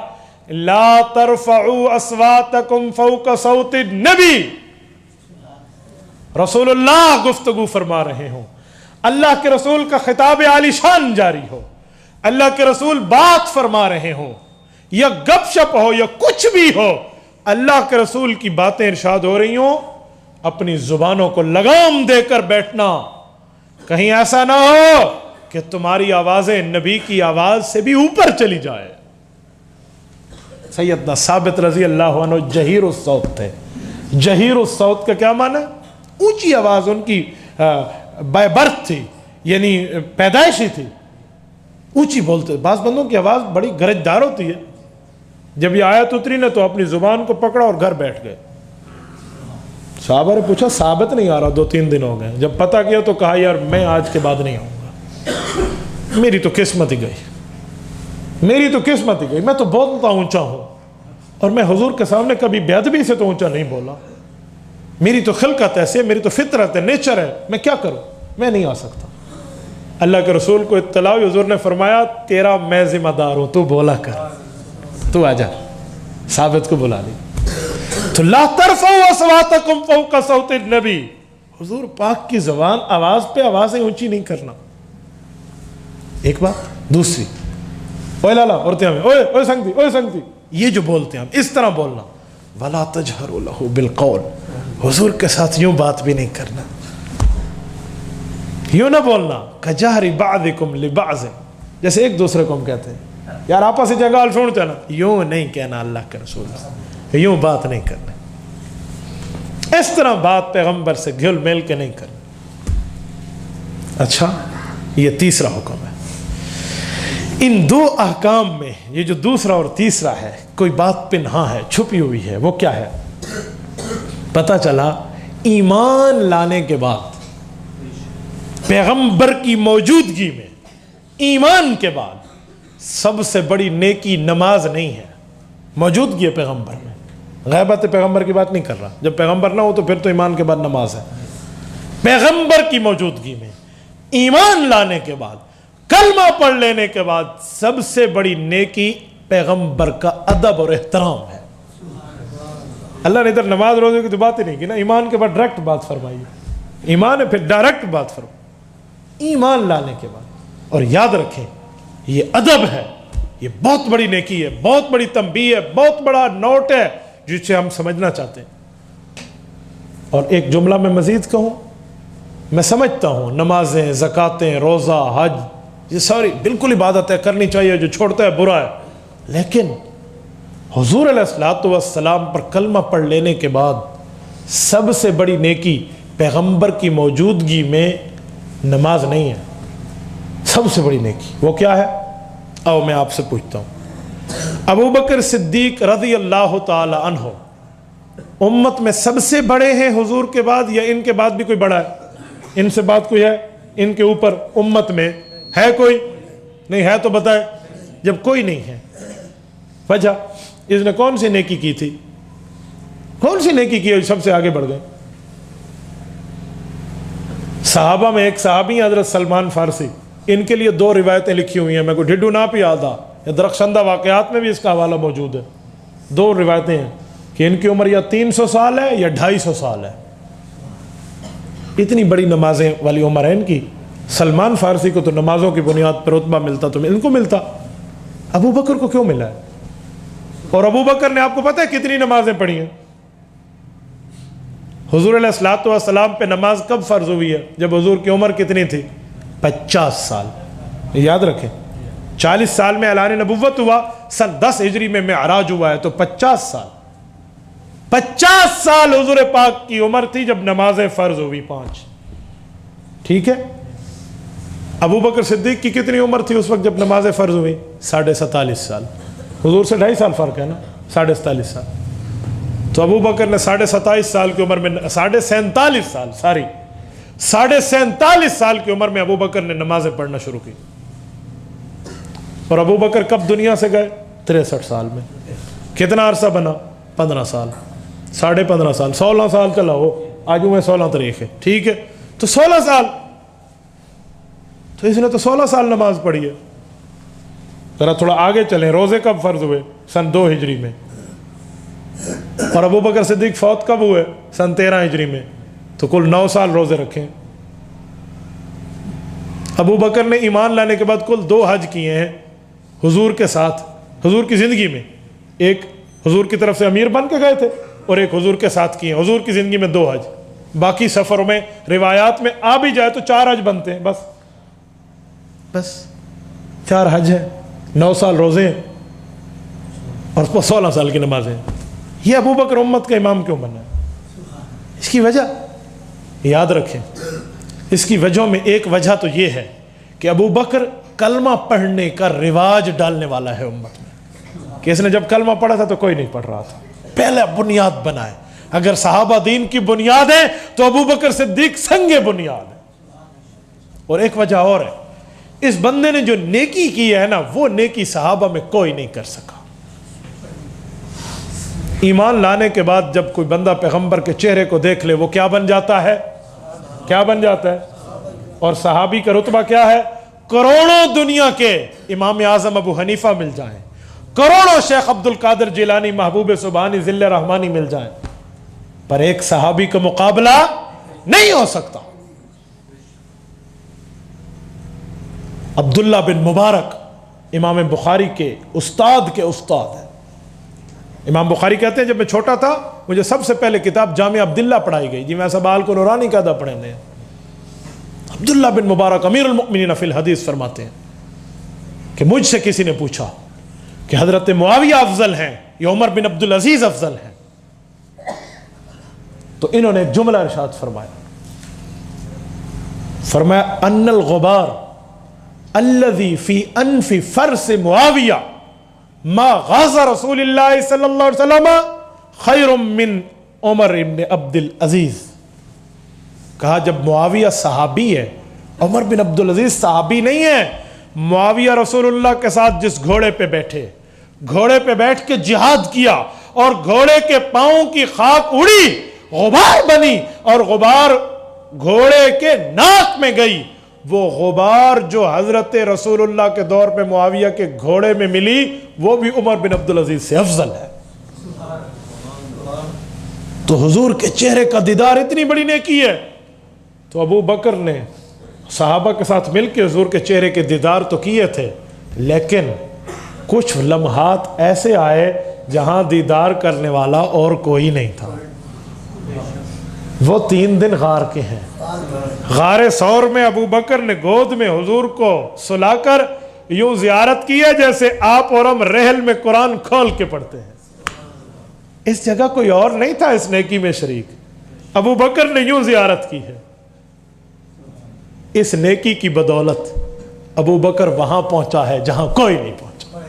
لا ترفعوا اصواتکم فوق صوت النبی، رسول اللہ گفتگو فرما رہے ہوں، اللہ کے رسول کا خطاب عالی شان جاری ہو، اللہ کے رسول بات فرما رہے ہوں، یا گپ شپ ہو یا کچھ بھی ہو، اللہ کے رسول کی باتیں ارشاد ہو رہی ہوں، اپنی زبانوں کو لگام دے کر بیٹھنا، کہیں ایسا نہ ہو کہ تمہاری آوازیں نبی کی آواز سے بھی اوپر چلی جائے۔ سیدنا ثابت رضی اللہ عنہ جہیر الصوت تھے۔ جہیر الصوت کا کیا معنی ہے؟ اونچی آواز ان کی بائی برتھ تھی، یعنی پیدائشی تھی، اونچی بولتے۔ بعض بندوں کی آواز بڑی گرجدار ہوتی ہے، جب یہ آیت اتری نا تو اپنی زبان کو پکڑا اور گھر بیٹھ گئے۔ صحابہ نے پوچھا ثابت نہیں آ رہا، 2-3 دن ہو گئے، جب پتہ کیا تو کہا یار میں آج کے بعد نہیں آؤں گا، میری تو قسمت ہی گئی، میری تو قسمت ہی گئی، میں تو بہت اونچا ہوں اور میں حضور کے سامنے کبھی بے ادبی سے تو اونچا نہیں بولا، میری تو خلقت ایسی ہے، میری تو فطرت ہے، نیچر ہے، میں کیا کروں، میں نہیں آ سکتا۔ اللہ کے رسول کو اطلاع ہوئی، حضور نے فرمایا تیرا میں ذمہ دار ہوں، تو بولا کر، تو آ جا۔ ثابت کو بلا لی۔ تو لا ترفعوا اصواتکم فوق صوت النبی، حضور پاک کی زبان آواز پہ آوازیں اونچی نہیں کرنا، ایک بات۔ دوسری اوے لالا عورتیں ہمیں اوے اوے سنگتی اوے سنگتی، یہ جو بولتے ہیں ہم اس طرح بولنا۔ ولا تجہروا لہ بالقول، حضور کے ساتھ یوں بات بھی نہیں کرنا، یوں نہ بولنا۔ کجہر بعضکم لبعض، جیسے ایک دوسرے کو ہم کہتے ہیں یار آپس جنگال سنتے نا، یوں نہیں کہنا اللہ کے رسول، یوں بات نہیں کرنا۔ اس طرح بات پیغمبر سے گھل میل کے نہیں کرنی۔ اچھا، یہ تیسرا حکم ہے۔ ان دو احکام میں یہ جو دوسرا اور تیسرا ہے، کوئی بات پنہاں ہے، چھپی ہوئی ہے۔ وہ کیا ہے؟ پتہ چلا ایمان لانے کے بعد، پیغمبر کی موجودگی میں، ایمان کے بعد سب سے بڑی نیکی نماز نہیں ہے۔ موجودگی ہے پیغمبر میں، غیبت پیغمبر کی بات نہیں کر رہا، جب پیغمبر نہ ہو تو پھر تو ایمان کے بعد نماز ہے۔ پیغمبر کی موجودگی میں، ایمان لانے کے بعد، کلمہ پڑھ لینے کے بعد سب سے بڑی نیکی پیغمبر کا ادب اور احترام ہے۔ اللہ نے ادھر نماز روزے کی تو بات ہی نہیں کی نا، ایمان کے بعد ڈائریکٹ بات فرمائی۔ ایمان ہے پھر ڈائریکٹ بات فرمائی، ایمان لانے کے بعد۔ اور یاد رکھیں یہ ادب ہے، یہ بہت بڑی نیکی ہے، بہت بڑی تنبیہ ہے، بہت بڑا نوٹ ہے جسے ہم سمجھنا چاہتے ہیں۔ اور ایک جملہ میں مزید کہوں، میں سمجھتا ہوں نمازیں، زکاتیں، روزہ، حج، یہ ساری بالکل عبادت ہے، کرنی چاہیے، جو چھوڑتا ہے برا ہے، لیکن حضور علیہ الصلوۃ والسلام پر کلمہ پڑھ لینے کے بعد سب سے بڑی نیکی پیغمبر کی موجودگی میں نماز نہیں ہے۔ سب سے بڑی نیکی وہ کیا ہے؟ آؤ میں آپ سے پوچھتا ہوں، ابو بکر صدیق رضی اللہ تعالی عنہ امت میں سب سے بڑے ہیں حضور کے بعد، یا ان کے بعد بھی کوئی بڑا ہے؟ ان سے بات کوئی ہے؟ ان کے اوپر امت میں ہے کوئی؟ نہیں ہے تو بتائے۔ جب کوئی نہیں ہے، وجہ اس نے کون سی نیکی کی تھی؟ کون سی نیکی کی ہے سب سے آگے بڑھ گئے؟ صحابہ میں ایک صحابی حضرت سلمان فارسی، ان کے لیے 2 روایتیں لکھی ہوئی ہیں، میں کو ڈھڈو نہ پی آدھا، یا درخشندہ واقعات میں بھی اس کا حوالہ موجود ہے۔ 2 روایتیں ہیں کہ ان کی عمر یا 300 سال ہے یا 250 سال ہے، اتنی بڑی نمازیں والی عمر ہے ان کی۔ سلمان فارسی کو تو نمازوں کی بنیاد پر رتبہ ملتا تو ان کو ملتا، ابو بکر کو کیوں ملا ہے؟ اور ابو بکر نے آپ کو پتہ ہے کتنی نمازیں پڑھی ہیں؟ حضور علیہ الصلوۃ والسلام پہ نماز کب فرض ہوئی ہے؟ جب حضور کی عمر کتنی تھی؟ 50 سال۔ یاد رکھیں 40 سال میں اعلان نبوت ہوا، سن 10 ہجری میں معراج ہوا ہے، تو 50 سال 50 سال حضور پاک کی عمر تھی جب نمازیں فرض ہوئی 5۔ ٹھیک ہے، ابو بکر صدیق کی کتنی عمر تھی اس وقت جب نمازیں فرض ہوئی؟ 47.5 سال۔ حضور سے 2.5 سال فرق ہے نا، 47.5 سال۔ تو ابو بکر نے 27.5 سال کی عمر میں 47.5 سال کی عمر میں ابو بکر نے نمازیں پڑھنا شروع کی۔ اور ابو بکر کب دنیا سے گئے؟ 63 سال میں۔ کتنا عرصہ بنا؟ 15 سال، 15.5 سال، 16 سال چلا ہو، آج میں 16 تاریخ ہے، ٹھیک ہے، تو 16 سال، تو اس نے تو 16 سال نماز پڑھی ہے۔ ذرا تھوڑا آگے چلیں، روزے کب فرض ہوئے؟ سن 2 ہجری میں۔ اور ابو بکر صدیق فوت کب ہوئے؟ سن 13 ہجری میں، تو کل 9 سال روزے رکھیں۔ ابو بکر نے ایمان لانے کے بعد کل 2 حج کیے ہیں حضور کے ساتھ، حضور کی زندگی میں۔ ایک حضور کی طرف سے امیر بن کے گئے تھے، اور ایک حضور کے ساتھ کیے ہیں۔ حضور کی زندگی میں 2 حج، باقی سفروں میں روایات میں آ بھی جائے تو 4 حج بنتے ہیں، بس 4 حج ہیں، 9 سال روزے ہیں، اور 16 سال کی نمازیں ہیں۔ یہ ابو بکر امت کا امام کیوں بنا ہے؟ اس کی وجہ یاد رکھیں، اس کی وجہوں میں ایک وجہ تو یہ ہے کہ ابو بکر کلمہ پڑھنے کا رواج ڈالنے والا ہے امت میں، کہ اس نے جب کلمہ پڑھا تھا تو کوئی نہیں پڑھ رہا تھا، پہلے بنیاد بنائے۔ اگر صحابہ دین کی بنیاد ہے تو ابو بکر صدیق سنگ بنیاد ہے۔ اور ایک وجہ اور ہے، اس بندے نے جو نیکی کی ہے نا، وہ نیکی صحابہ میں کوئی نہیں کر سکا۔ ایمان لانے کے بعد جب کوئی بندہ پیغمبر کے چہرے کو دیکھ لے، وہ کیا بن جاتا ہے؟ کیا بن جاتا ہے؟ اور صحابی کا رتبہ کیا ہے؟ کروڑوں دنیا کے امام اعظم ابو حنیفہ مل جائیں، کروڑوں شیخ عبد القادر جیلانی، محبوب سبحانی، ذل رحمانی مل جائیں، پر ایک صحابی کا مقابلہ نہیں ہو سکتا۔ عبداللہ بن مبارک امام بخاری کے استاد کے استاد ہیں۔ امام بخاری کہتے ہیں جب میں چھوٹا تھا مجھے سب سے پہلے کتاب جامع عبداللہ پڑھائی گئی، جی میں ایسا بال کو نورانی قاعدہ پڑھنے ہیں۔ عبداللہ بن مبارک امیر المؤمنین فی الحدیث فرماتے ہیں کہ مجھ سے کسی نے پوچھا کہ حضرت معاویہ افضل ہیں یا عمر بن عبدالعزیز افضل ہیں؟ تو انہوں نے ایک جملہ ارشاد فرمایا ان الغبار الذي فی انف فرس معاویہ ما غاز رسول اللہ صلی اللہ علیہ وسلم خیر من عمر ابن عبد العزیز. کہا جب معاویہ صحابی ہے، عمر بن عبد العزیز صحابی نہیں ہے. معاویہ رسول اللہ کے ساتھ جس گھوڑے پہ بیٹھے، گھوڑے پہ بیٹھ کے جہاد کیا اور گھوڑے کے پاؤں کی خاک اڑی، غبار بنی اور غبار گھوڑے کے ناک میں گئی، وہ غبار جو حضرت رسول اللہ کے دور پہ معاویہ کے گھوڑے میں ملی وہ بھی عمر بن عبد العزیز سے افضل ہے. تو حضور کے چہرے کا دیدار اتنی بڑی نیکی ہے. تو ابو بکر نے صحابہ کے ساتھ مل کے حضور کے چہرے کے دیدار تو کیے تھے، لیکن کچھ لمحات ایسے آئے جہاں دیدار کرنے والا اور کوئی نہیں تھا. وہ 3 دن غار کے ہیں. غار ثور میں ابو بکر نے گود میں حضور کو سلا کر یوں زیارت کی ہے جیسے آپ اور ہم رحل میں قرآن کھول کے پڑھتے ہیں. اس جگہ کوئی اور نہیں تھا اس نیکی میں شریک، ابو بکر نے یوں زیارت کی ہے. اس نیکی کی بدولت ابو بکر وہاں پہنچا ہے جہاں کوئی نہیں پہنچا.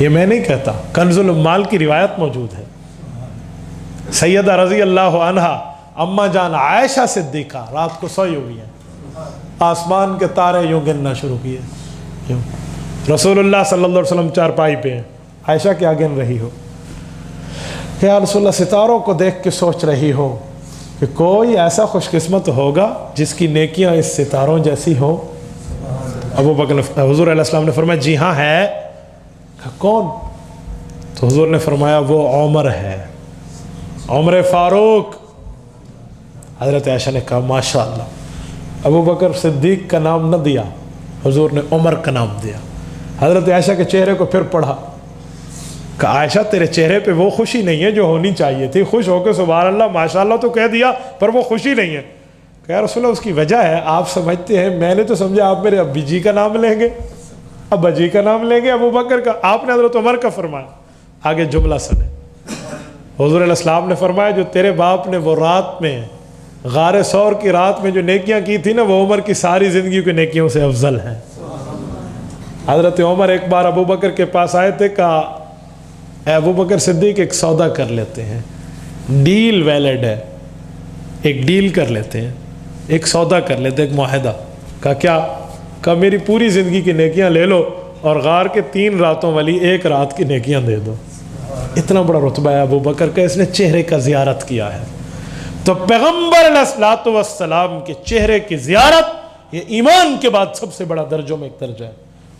یہ میں نہیں کہتا، کنز الاموال کی روایت موجود ہے. سیدہ رضی اللہ عنہا اما جان عائشہ صدیقہ رات کو سوئی ہوئی ہیں، آسمان کے تارے یوں گننا شروع کیے. رسول اللہ صلی اللہ علیہ وسلم چارپائی پہ ہیں، عائشہ کیا گن رہی ہو؟ کہ یا رسول اللہ ستاروں کو دیکھ کے سوچ رہی ہو کہ کوئی ایسا خوش قسمت ہوگا جس کی نیکیاں اس ستاروں جیسی ہوں. ابو بکر حضور علیہ السلام نے فرمایا جی ہاں ہے. کون؟ تو حضور نے فرمایا وہ عمر ہے، عمر فاروق. حضرت عائشہ نے کہا ماشاءاللہ. ابو بکر صدیق کا نام نہ دیا، حضور نے عمر کا نام دیا. حضرت عائشہ کے چہرے کو پھر پڑھا، کہا عائشہ تیرے چہرے پہ وہ خوشی نہیں ہے جو ہونی چاہیے تھی. خوش ہو کے سبحان اللہ ماشاءاللہ تو کہہ دیا پر وہ خوشی نہیں ہے. کہ یا رسول اللہ اس کی وجہ ہے آپ سمجھتے ہیں، میں نے تو سمجھا آپ میرے ابی جی کا نام لیں گے، ابا جی کا نام لیں گے ابو بکر کا. آپ نے حضرت عمر کا فرمایا. آگے جملہ سنے. حضور علیہ السلام نے فرمایا جو تیرے باپ نے وہ رات میں غار ثور کی رات میں جو نیکیاں کی تھی نا وہ عمر کی ساری زندگی کی نیکیوں سے افضل ہیں. حضرت عمر ایک بار ابو بکر کے پاس آئے تھے، کہا اے ابو بکر صدیق ایک سودا کر لیتے ہیں، ڈیل ویلڈ ہے، ایک ڈیل کر لیتے ہیں، ایک سودا کر لیتے ہیں، ایک معاہدہ. کہا کیا؟ کہا میری پوری زندگی کی نیکیاں لے لو اور غار کے 3 راتوں والی 1 رات کی نیکیاں دے دو. اتنا بڑا رتبہ ہے ابو بکر کا، اس نے چہرے کا زیارت کیا ہے. تو پیغمبر علیہ الصلوۃ والسلام کے چہرے کی زیارت یہ ایمان کے بعد سب سے بڑا درجوں میں ایک درجہ ہے.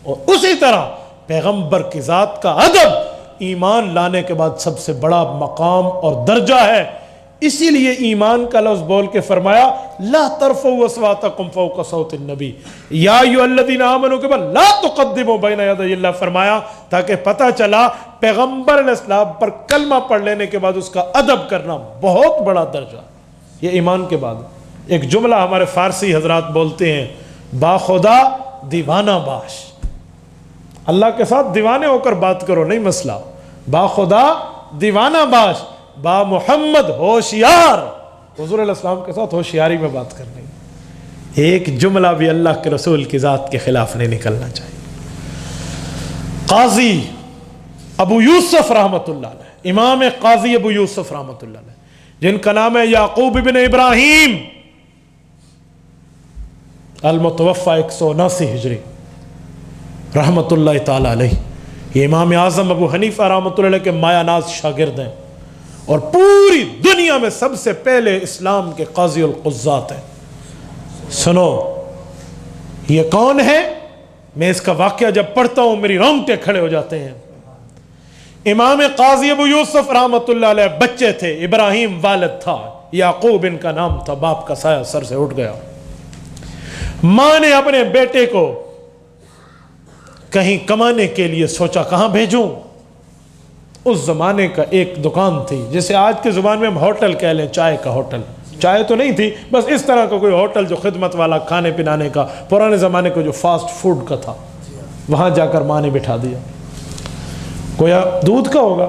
اور اسی طرح پیغمبر کی ذات کا ادب ایمان لانے کے بعد سب سے بڑا مقام اور درجہ ہے. اسی لیے ایمان کا لفظ بول کے فرمایا لا ترفعوا اصواتکم فوق صوت النبی یا ایھا الذین آمنوا کے بعد لا تقدموا بین یدی اللہ فرمایا، تاکہ پتہ چلا پیغمبر علیہ السلام پر کلمہ پڑھ لینے کے بعد اس کا ادب کرنا بہت بڑا درجہ. یہ ایمان کے بعد. ایک جملہ ہمارے فارسی حضرات بولتے ہیں، با خدا دیوانہ باش. اللہ کے ساتھ دیوانے ہو کر بات کرو نہیں مسئلہ، با خدا دیوانہ باش، با محمد ہوشیار. حضور علیہ السلام کے ساتھ ہوشیاری میں بات کرنی. ایک جملہ بھی اللہ کے رسول کی ذات کے خلاف نہیں نکلنا چاہیے. قاضی ابو یوسف رحمۃ اللہ علیہ، امام قاضی ابو یوسف رحمۃ اللہ علیہ، جن کا نام ہے یعقوب بن ابراہیم، المتوفى 179 ہجری رحمۃ اللہ تعالی علیہ. یہ امام اعظم ابو حنیفہ رحمۃ اللہ علیہ کے مایہ ناز شاگرد ہیں اور پوری دنیا میں سب سے پہلے اسلام کے قاضی القضات ہیں. سنو یہ کون ہے؟ میں اس کا واقعہ جب پڑھتا ہوں میری رونگٹے کھڑے ہو جاتے ہیں. امام قاضی ابو یوسف رحمۃ اللہ علیہ بچے تھے، ابراہیم والد تھا، یعقوب ان کا نام تھا. باپ کا سایہ سر سے اٹھ گیا. ماں نے اپنے بیٹے کو کہیں کمانے کے لیے سوچا کہاں بھیجوں. اس زمانے کا ایک دکان تھی جسے آج کے زبان میں ہم ہوٹل کہہ لیں، چائے کا ہوٹل. چائے تو نہیں تھی، بس اس طرح کا کوئی ہوٹل جو خدمت والا کھانے پلانے کا، پرانے زمانے کو جو فاسٹ فوڈ کا تھا. وہاں جا کر ماں نے بٹھا دیا. گویا دودھ کا ہوگا،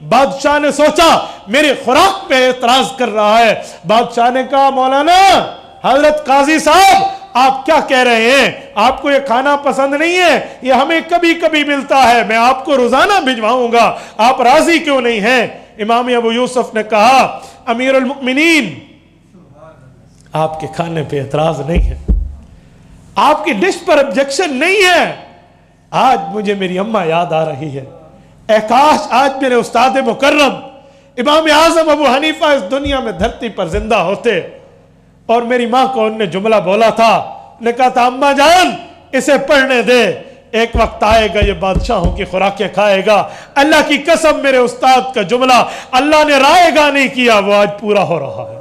بادشاہ نے سوچا میرے خوراک پہ اعتراض کر رہا ہے. بادشاہ نے کہا مولانا حضرت قاضی صاحب آپ کیا کہہ رہے ہیں؟ آپ کو یہ کھانا پسند نہیں ہے؟ یہ ہمیں کبھی کبھی ملتا ہے، میں آپ کو روزانہ بھجواؤں گا، آپ راضی کیوں نہیں ہیں؟ امام ابو یوسف نے کہا امیر المؤمنین آپ کے کھانے پہ اعتراض نہیں ہے، آپ کی ڈش پر آبجیکشن نہیں ہے. آج مجھے میری اماں یاد آ رہی ہے، اے کاش آج میرے استاد مکرم امام اعظم ابو حنیفہ اس دنیا میں دھرتی پر زندہ ہوتے. اور میری ماں کو انہوں نے جملہ بولا تھا، نے کہا تھا اماں جان اسے پڑھنے دے، ایک وقت آئے گا یہ بادشاہوں کی خوراکیں کھائے گا. اللہ کی قسم میرے استاد کا جملہ اللہ نے رائے گا نہیں کیا، وہ آج پورا ہو رہا ہے.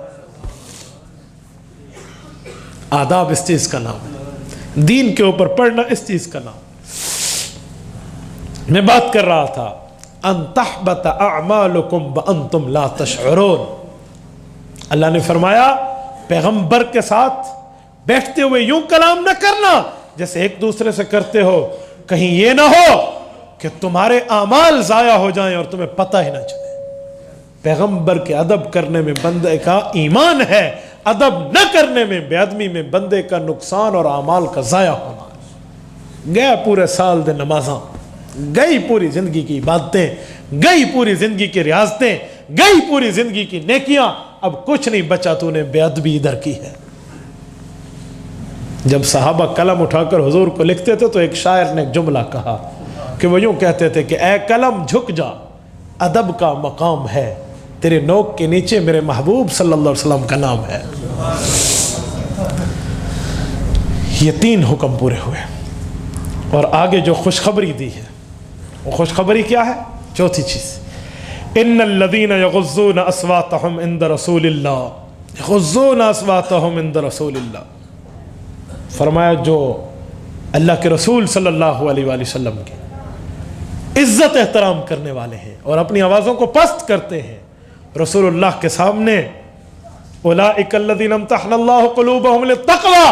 آداب اس چیز کا نام ہے، دین کے اوپر پڑھنا اس چیز کا نام. میں بات کر رہا تھا ان تحبط اعمالکم وانتم لا تشعرون. اللہ نے فرمایا پیغمبر کے ساتھ بیٹھتے ہوئے یوں کلام نہ کرنا جیسے ایک دوسرے سے کرتے ہو، کہیں یہ نہ ہو کہ تمہارے اعمال ضائع ہو جائیں اور تمہیں پتہ ہی نہ چلے. پیغمبر کے ادب کرنے میں بندے کا ایمان ہے، ادب نہ کرنے میں بے ادبی میں بندے کا نقصان اور اعمال کا ضائع ہونا. گیا پورے سال دے نمازاں، گئی پوری زندگی کی عبادتیں، گئی پوری زندگی کی ریاضتیں، گئی پوری زندگی کی نیکیاں، اب کچھ نہیں بچا، تو نے بے ادبی ادھر کی ہے. جب صحابہ قلم اٹھا کر حضور کو لکھتے تھے تو ایک شاعر نے ایک جملہ کہا کہ وہ یوں کہتے تھے کہ اے قلم جھک جا، ادب کا مقام ہے، تیرے نوک کے نیچے میرے محبوب صلی اللہ علیہ وسلم کا نام ہے. یہ 3 حکم پورے ہوئے اور آگے جو خوشخبری دی ہے وہ خوشخبری کیا ہے؟ چوتھی چیز، ان الذین یغضون اصواتهم عند رسول اللہ، یغضون اصواتهم عند رسول اللہ. فرمایا جو اللہ کے رسول صلی اللہ علیہ وآلہ وسلم کی عزت احترام کرنے والے ہیں اور اپنی آوازوں کو پست کرتے ہیں رسول اللہ کے سامنے، اولئک الذین امتحن اللہ قلوبہم للتقوی،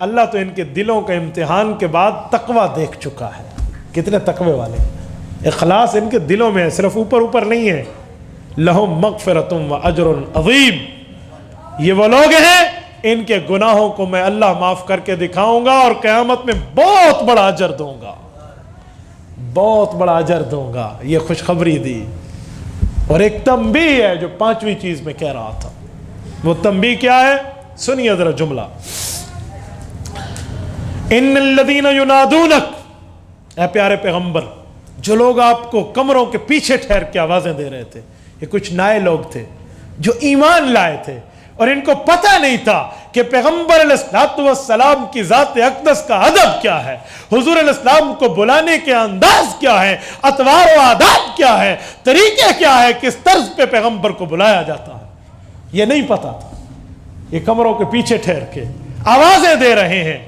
اللہ تو ان کے دلوں کے امتحان کے بعد تقوی دیکھ چکا ہے. کتنے تقوی والے، اخلاص ان کے دلوں میں ہے، صرف اوپر اوپر نہیں ہے. لہم مغفرۃ و اجر عظیم، یہ وہ لوگ ہیں ان کے گناہوں کو میں اللہ معاف کر کے دکھاؤں گا اور قیامت میں بہت بڑا اجر دوں گا، بہت بڑا اجر دوں گا. یہ خوشخبری دی. اور ایک تنبیہ ہے جو 5ویں چیز میں کہہ رہا تھا. وہ تنبیہ کیا ہے؟ سنیے ذرا جملہ، ان الذین ینادونک، اے پیارے پیغمبر، جو لوگ آپ کو کمروں کے پیچھے ٹھہر کے آوازیں دے رہے تھے، یہ کچھ نئے لوگ تھے جو ایمان لائے تھے اور ان کو پتہ نہیں تھا کہ پیغمبر علیہ السلام کی ذات اقدس کا ادب کیا ہے، حضور علیہ السلام کو بلانے کے انداز کیا ہے، اطوار و آداب کیا ہے، طریقے کیا ہے، کس طرز پہ پیغمبر کو بلایا جاتا ہے. یہ نہیں پتا تھا. یہ کمروں کے پیچھے ٹھہر کے آوازیں دے رہے ہیں،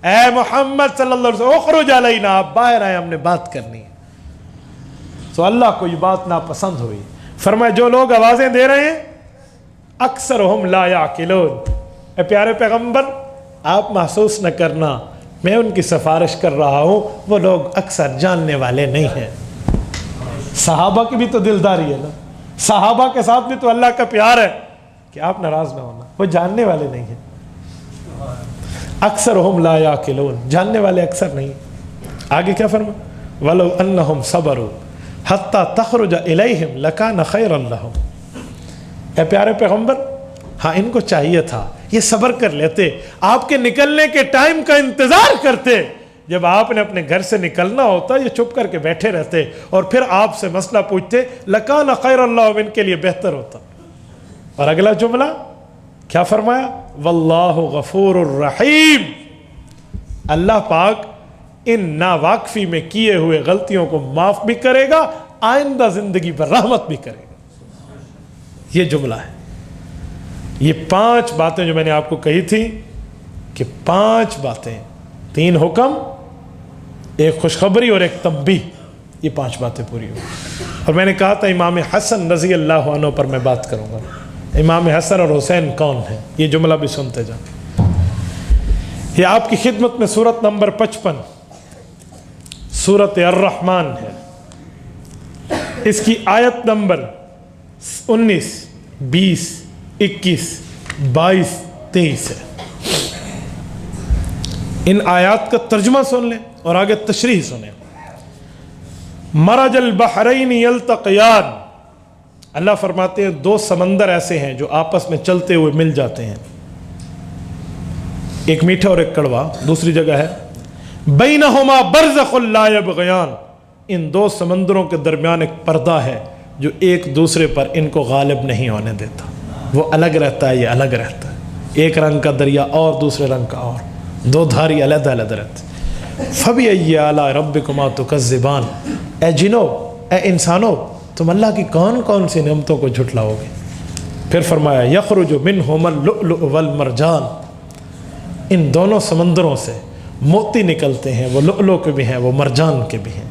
اے محمد صلی اللہ علیہ وسلم اخرج علینا، آپ باہر آئے، ہم نے بات کرنی ہے. تو اللہ کو یہ بات ناپسند ہوئی. فرمایا جو لوگ آوازیں دے رہے ہیں اکثرہم لا یعقلون، اے پیارے پیغمبر آپ محسوس نہ کرنا میں ان کی سفارش کر رہا ہوں، وہ لوگ اکثر جاننے والے نہیں ہیں. صحابہ کی بھی تو دلداری ہے نا، صحابہ کے ساتھ بھی تو اللہ کا پیار ہے کہ آپ ناراض نہ ہونا، وہ جاننے والے نہیں ہیں. اکثرہم لا یعقلون، جاننے والے اکثر نہیں. آگے کیا فرمایا؟ وَلَوْ أَنَّهُمْ صَبَرُوا حَتَّى تَخْرُجَ إِلَيْهِمْ لَكَانَ خَيْرًا لَهُمْ. اے پیارے پیغمبر، ہاں ان کو چاہیے تھا یہ صبر کر لیتے، آپ کے نکلنے کے ٹائم کا انتظار کرتے. جب آپ نے اپنے گھر سے نکلنا ہوتا یہ چپ کر کے بیٹھے رہتے اور پھر آپ سے مسئلہ پوچھتے، لَكَانَ خَيْرًا لَهُمْ، ان کے لیے بہتر ہوتا. اور اگلا جملہ کیا فرمایا؟ وَاللَّهُ غَفُورٌ الرحیم، اللہ پاک ان ناواقفی میں کیے ہوئے غلطیوں کو معاف بھی کرے گا، آئندہ زندگی پر رحمت بھی کرے گا. یہ جملہ ہے. یہ 5 باتیں جو میں نے آپ کو کہی تھی کہ 5 باتیں، 3 حکم، ایک خوشخبری اور ایک تنبیہ، یہ 5 باتیں پوری ہوئی. اور میں نے کہا تھا امام حسن رضی اللہ عنہ پر میں بات کروں گا. امام حسن اور حسین کون ہیں؟ یہ جملہ بھی سنتے جائیں. یہ آپ کی خدمت میں سورت نمبر 55 سورت الرحمن ہے. اس کی آیت نمبر 19 20 21 22 23 ہے۔ ان آیات کا ترجمہ سن لیں اور آگے تشریح سنیں۔ مرج البحرین یلتقیان، اللہ فرماتے ہیں دو سمندر ایسے ہیں جو آپس میں چلتے ہوئے مل جاتے ہیں، ایک میٹھا اور ایک کڑوا۔ دوسری جگہ ہے بینہما برزخ لا یبغیان، ان دو سمندروں کے درمیان ایک پردہ ہے جو ایک دوسرے پر ان کو غالب نہیں ہونے دیتا، وہ الگ رہتا ہے، یہ الگ رہتا ہے، ایک رنگ کا دریا اور دوسرے رنگ کا اور، دو دھاری علیحدہ علیحدہ رہتے۔ فَبِأَيِّ آلَاءِ رَبِّكُمَا تُكَذِّبَانِ، اے جنوں اے انسانوں تم اللہ کی کون کون سی نعمتوں کو جھٹلاؤ گے؟ پھر فرمایا یخرج منہما اللؤلؤ والمرجان، ان دونوں سمندروں سے موتی نکلتے ہیں، وہ لؤلؤ کے بھی ہیں وہ مرجان کے بھی ہیں،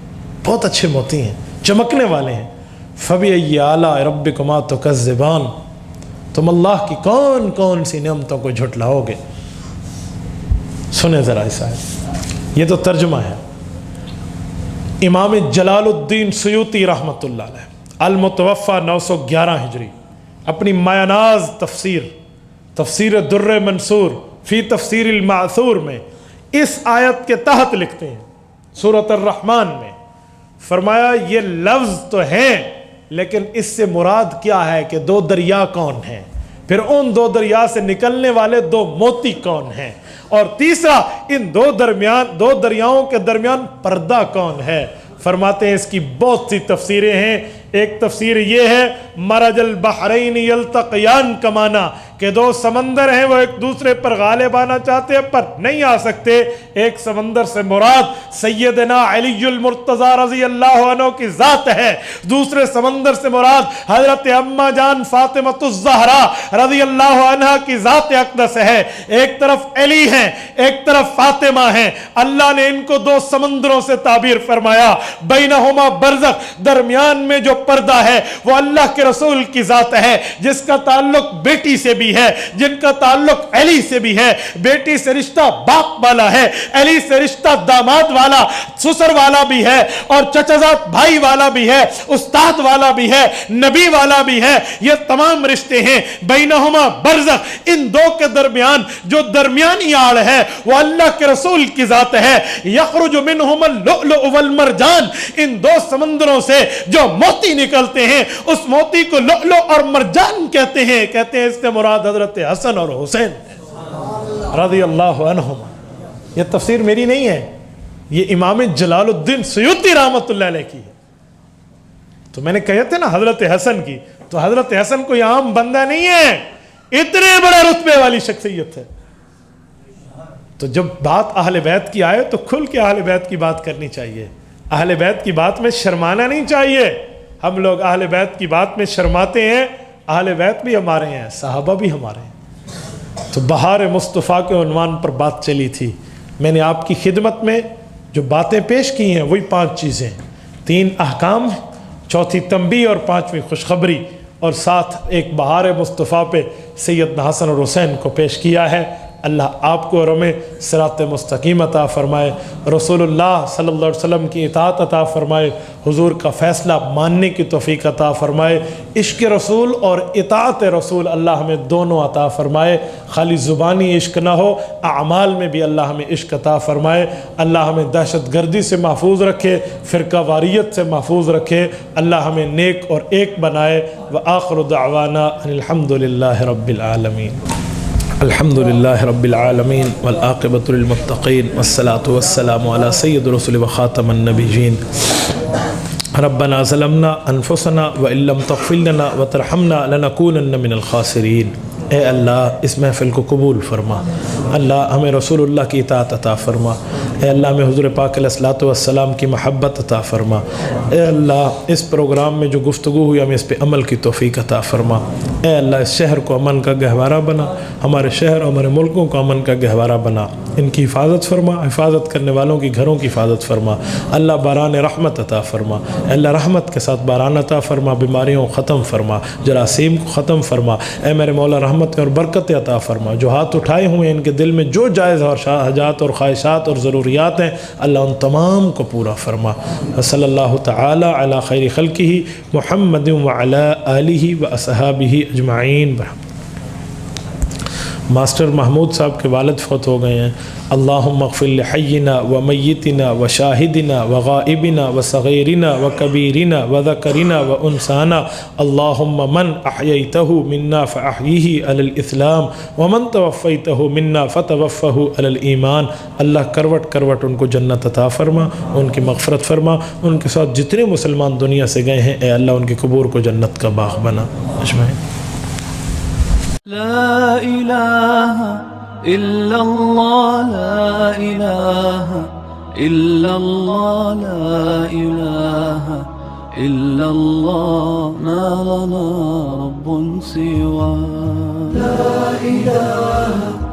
بہت اچھے موتی ہیں، چمکنے والے ہیں۔ فَبِأَيِّ آلَاءِ رَبِّكُمَا تُكَذِّبَانِ، تم اللہ کی کون کون سی نعمتوں کو جھٹلاؤ گے؟ سنیں ذرا اس آیت، یہ تو ترجمہ ہے۔ امام جلال الدین سیوطی رحمۃ اللہ علیہ المتوفى 911 ہجری، اپنی مایہ ناز تفسیر در منصور فی تفسیر المعثور میں اس آیت کے تحت لکھتے ہیں، سورۃ الرحمن میں فرمایا یہ لفظ تو ہیں لیکن اس سے مراد کیا ہے کہ دو دریا کون ہیں، پھر ان دو دریا سے نکلنے والے دو موتی کون ہیں، اور تیسرا ان دو دریاؤں کے درمیان پردہ کون ہے۔ فرماتے ہیں اس کی بہت سی تفسیریں ہیں۔ ایک تفسیر یہ ہے مرج البحرین یلتقیان کا معنی کہ دو سمندر ہیں وہ ایک دوسرے پر غالب آنا چاہتے ہیں پر نہیں آ سکتے۔ ایک سمندر سے مراد سیدنا علی المرتضی رضی اللہ عنہ کی ذات ہے، دوسرے سمندر سے مراد حضرت اماں جان فاطمۃ الزہرا رضی اللہ عنہ کی ذات اقدس ہے۔ ایک طرف علی ہیں ایک طرف فاطمہ ہیں، اللہ نے ان کو دو سمندروں سے تعبیر فرمایا، بینہما برزخ، درمیان میں جو پردہ ہے وہ اللہ کے رسول کی ذات ہے، جس کا تعلق بیٹی سے بھی ہے، جن کا تعلق علی سے بھی ہے، بیٹی سے رشتہ باپ والا ہے، علی سے رشتہ داماد والا سسر والا بھی ہے، اور چچزاد بھائی والا بھی ہے، استاد والا بھی ہے، نبی والا بھی ہے، یہ تمام رشتے ہیں۔ بینہما برزخ، ان دو کے درمیان جو درمیانی آڑ ہے وہ اللہ کے رسول کی ذات ہے۔ یخرج منہما اللؤلؤ والمرجان، ان دو سمندروں سے جو موتی نکلتے ہیں اس موتی کو لؤلؤ اور مرجان کہتے ہیں اس سے مراد حضرت حسن اور حسین رضی اللہ عنہما۔ یہ تفسیر میری نہیں ہے، یہ امام جلال الدین سیوطی رحمۃ اللہ علیہ کی ہے۔ تو میں نے کہے تھے نا حضرت حسن کی، تو حضرت حسن کوئی عام بندہ نہیں ہے، اتنے بڑے رتبے والی شخصیت ہے۔ تو جب بات اہل بیت کی آئے تو کھل کے اہل بیت کی بات کرنی چاہیے، اہل بیت کی بات میں شرمانا نہیں چاہیے۔ ہم لوگ اہل بیت کی بات میں شرماتے ہیں، اہل بیت بھی ہمارے ہیں، صحابہ بھی ہمارے ہیں۔ تو بہار مصطفیٰ کے عنوان پر بات چلی تھی، میں نے آپ کی خدمت میں جو باتیں پیش کی ہیں وہی 5 چیزیں، 3 احکام، 4 تنبیہ اور 5ویں خوشخبری، اور ساتھ ایک بہار مصطفیٰ پہ سیدنا حسن اور حسین کو پیش کیا ہے۔ اللہ آپ کو اور ہمیں صراط مستقیم عطا فرمائے، رسول اللہ صلی اللہ علیہ وسلم کی اطاعت عطا فرمائے، حضور کا فیصلہ ماننے کی توفیق عطا فرمائے، عشق رسول اور اطاعت رسول اللہ ہمیں دونوں عطا فرمائے، خالی زبانی عشق نہ ہو، اعمال میں بھی اللہ ہمیں عشق عطا فرمائے۔ اللہ ہمیں دہشت گردی سے محفوظ رکھے، فرقہ واریت سے محفوظ رکھے، اللہ ہمیں نیک اور ایک بنائے۔ وآخر دعوانا ان الحمد للہ رب العالمین۔ الحمد للہ رب العالمین والعاقبۃ للمتقین والصلاة والسلام علی سید رسول وخاتم النبیین۔ ربنا ظلمنا انفسنا وان لم تغفر لنا وترحمنا لنکونن من الخاسرین۔ اے اللہ اس محفل کو قبول فرما، اللہ ہمیں رسول اللہ کی اطاعت عطا فرما، اے اللہ ہمیں حضور پاک علیہ الصلوۃ والسلام کی محبت عطا فرما، اے اللہ اس پروگرام میں جو گفتگو ہوئی ہمیں اس پہ عمل کی توفیق عطا فرما، اے اللہ اس شہر کو امن کا گہوارہ بنا، ہمارے شہر اور ہمارے ملکوں کو امن کا گہوارہ بنا، ان کی حفاظت فرما، حفاظت کرنے والوں کی گھروں کی حفاظت فرما، اللہ باران رحمت عطا فرما، اے اللہ رحمت کے ساتھ باران عطا فرما، بیماریوں کو ختم فرما، جراثیم کو ختم فرما، اے میرے مولا رحمت اور برکت عطا فرما، جو ہاتھ اٹھائے ہوئے ان کے دل میں جو جائز اور حاجات اور خواہشات اور ضروریات ہیں اللہ ان تمام کو پورا فرما. صلی اللہ تعالی علی خیر خلقہ محمد وعلی آلہ واصحابہ اجمعین. ماسٹر محمود صاحب کے والد فوت ہو گئے ہیں. اللہم اغفر لحینا و میتنا و شاہدنا و غائبنا و صغیرنا و کبیرنا و ذکرنا و انسانا. اللہم من احییتہ منا فاحیہ علی الاسلام ومن توفیتہ منا فتوفہ علی الایمان. اللہ کروٹ کروٹ ان کو جنت عطا فرما, ان کی مغفرت فرما. ان کے ساتھ جتنے مسلمان دنیا سے گئے ہیں اے اللہ ان کے قبور کو جنت کا باغ بنا. اجمعین. لا إله إلا الله لا إله إلا الله لا إله إلا الله ما لنا رب سواه. لا إله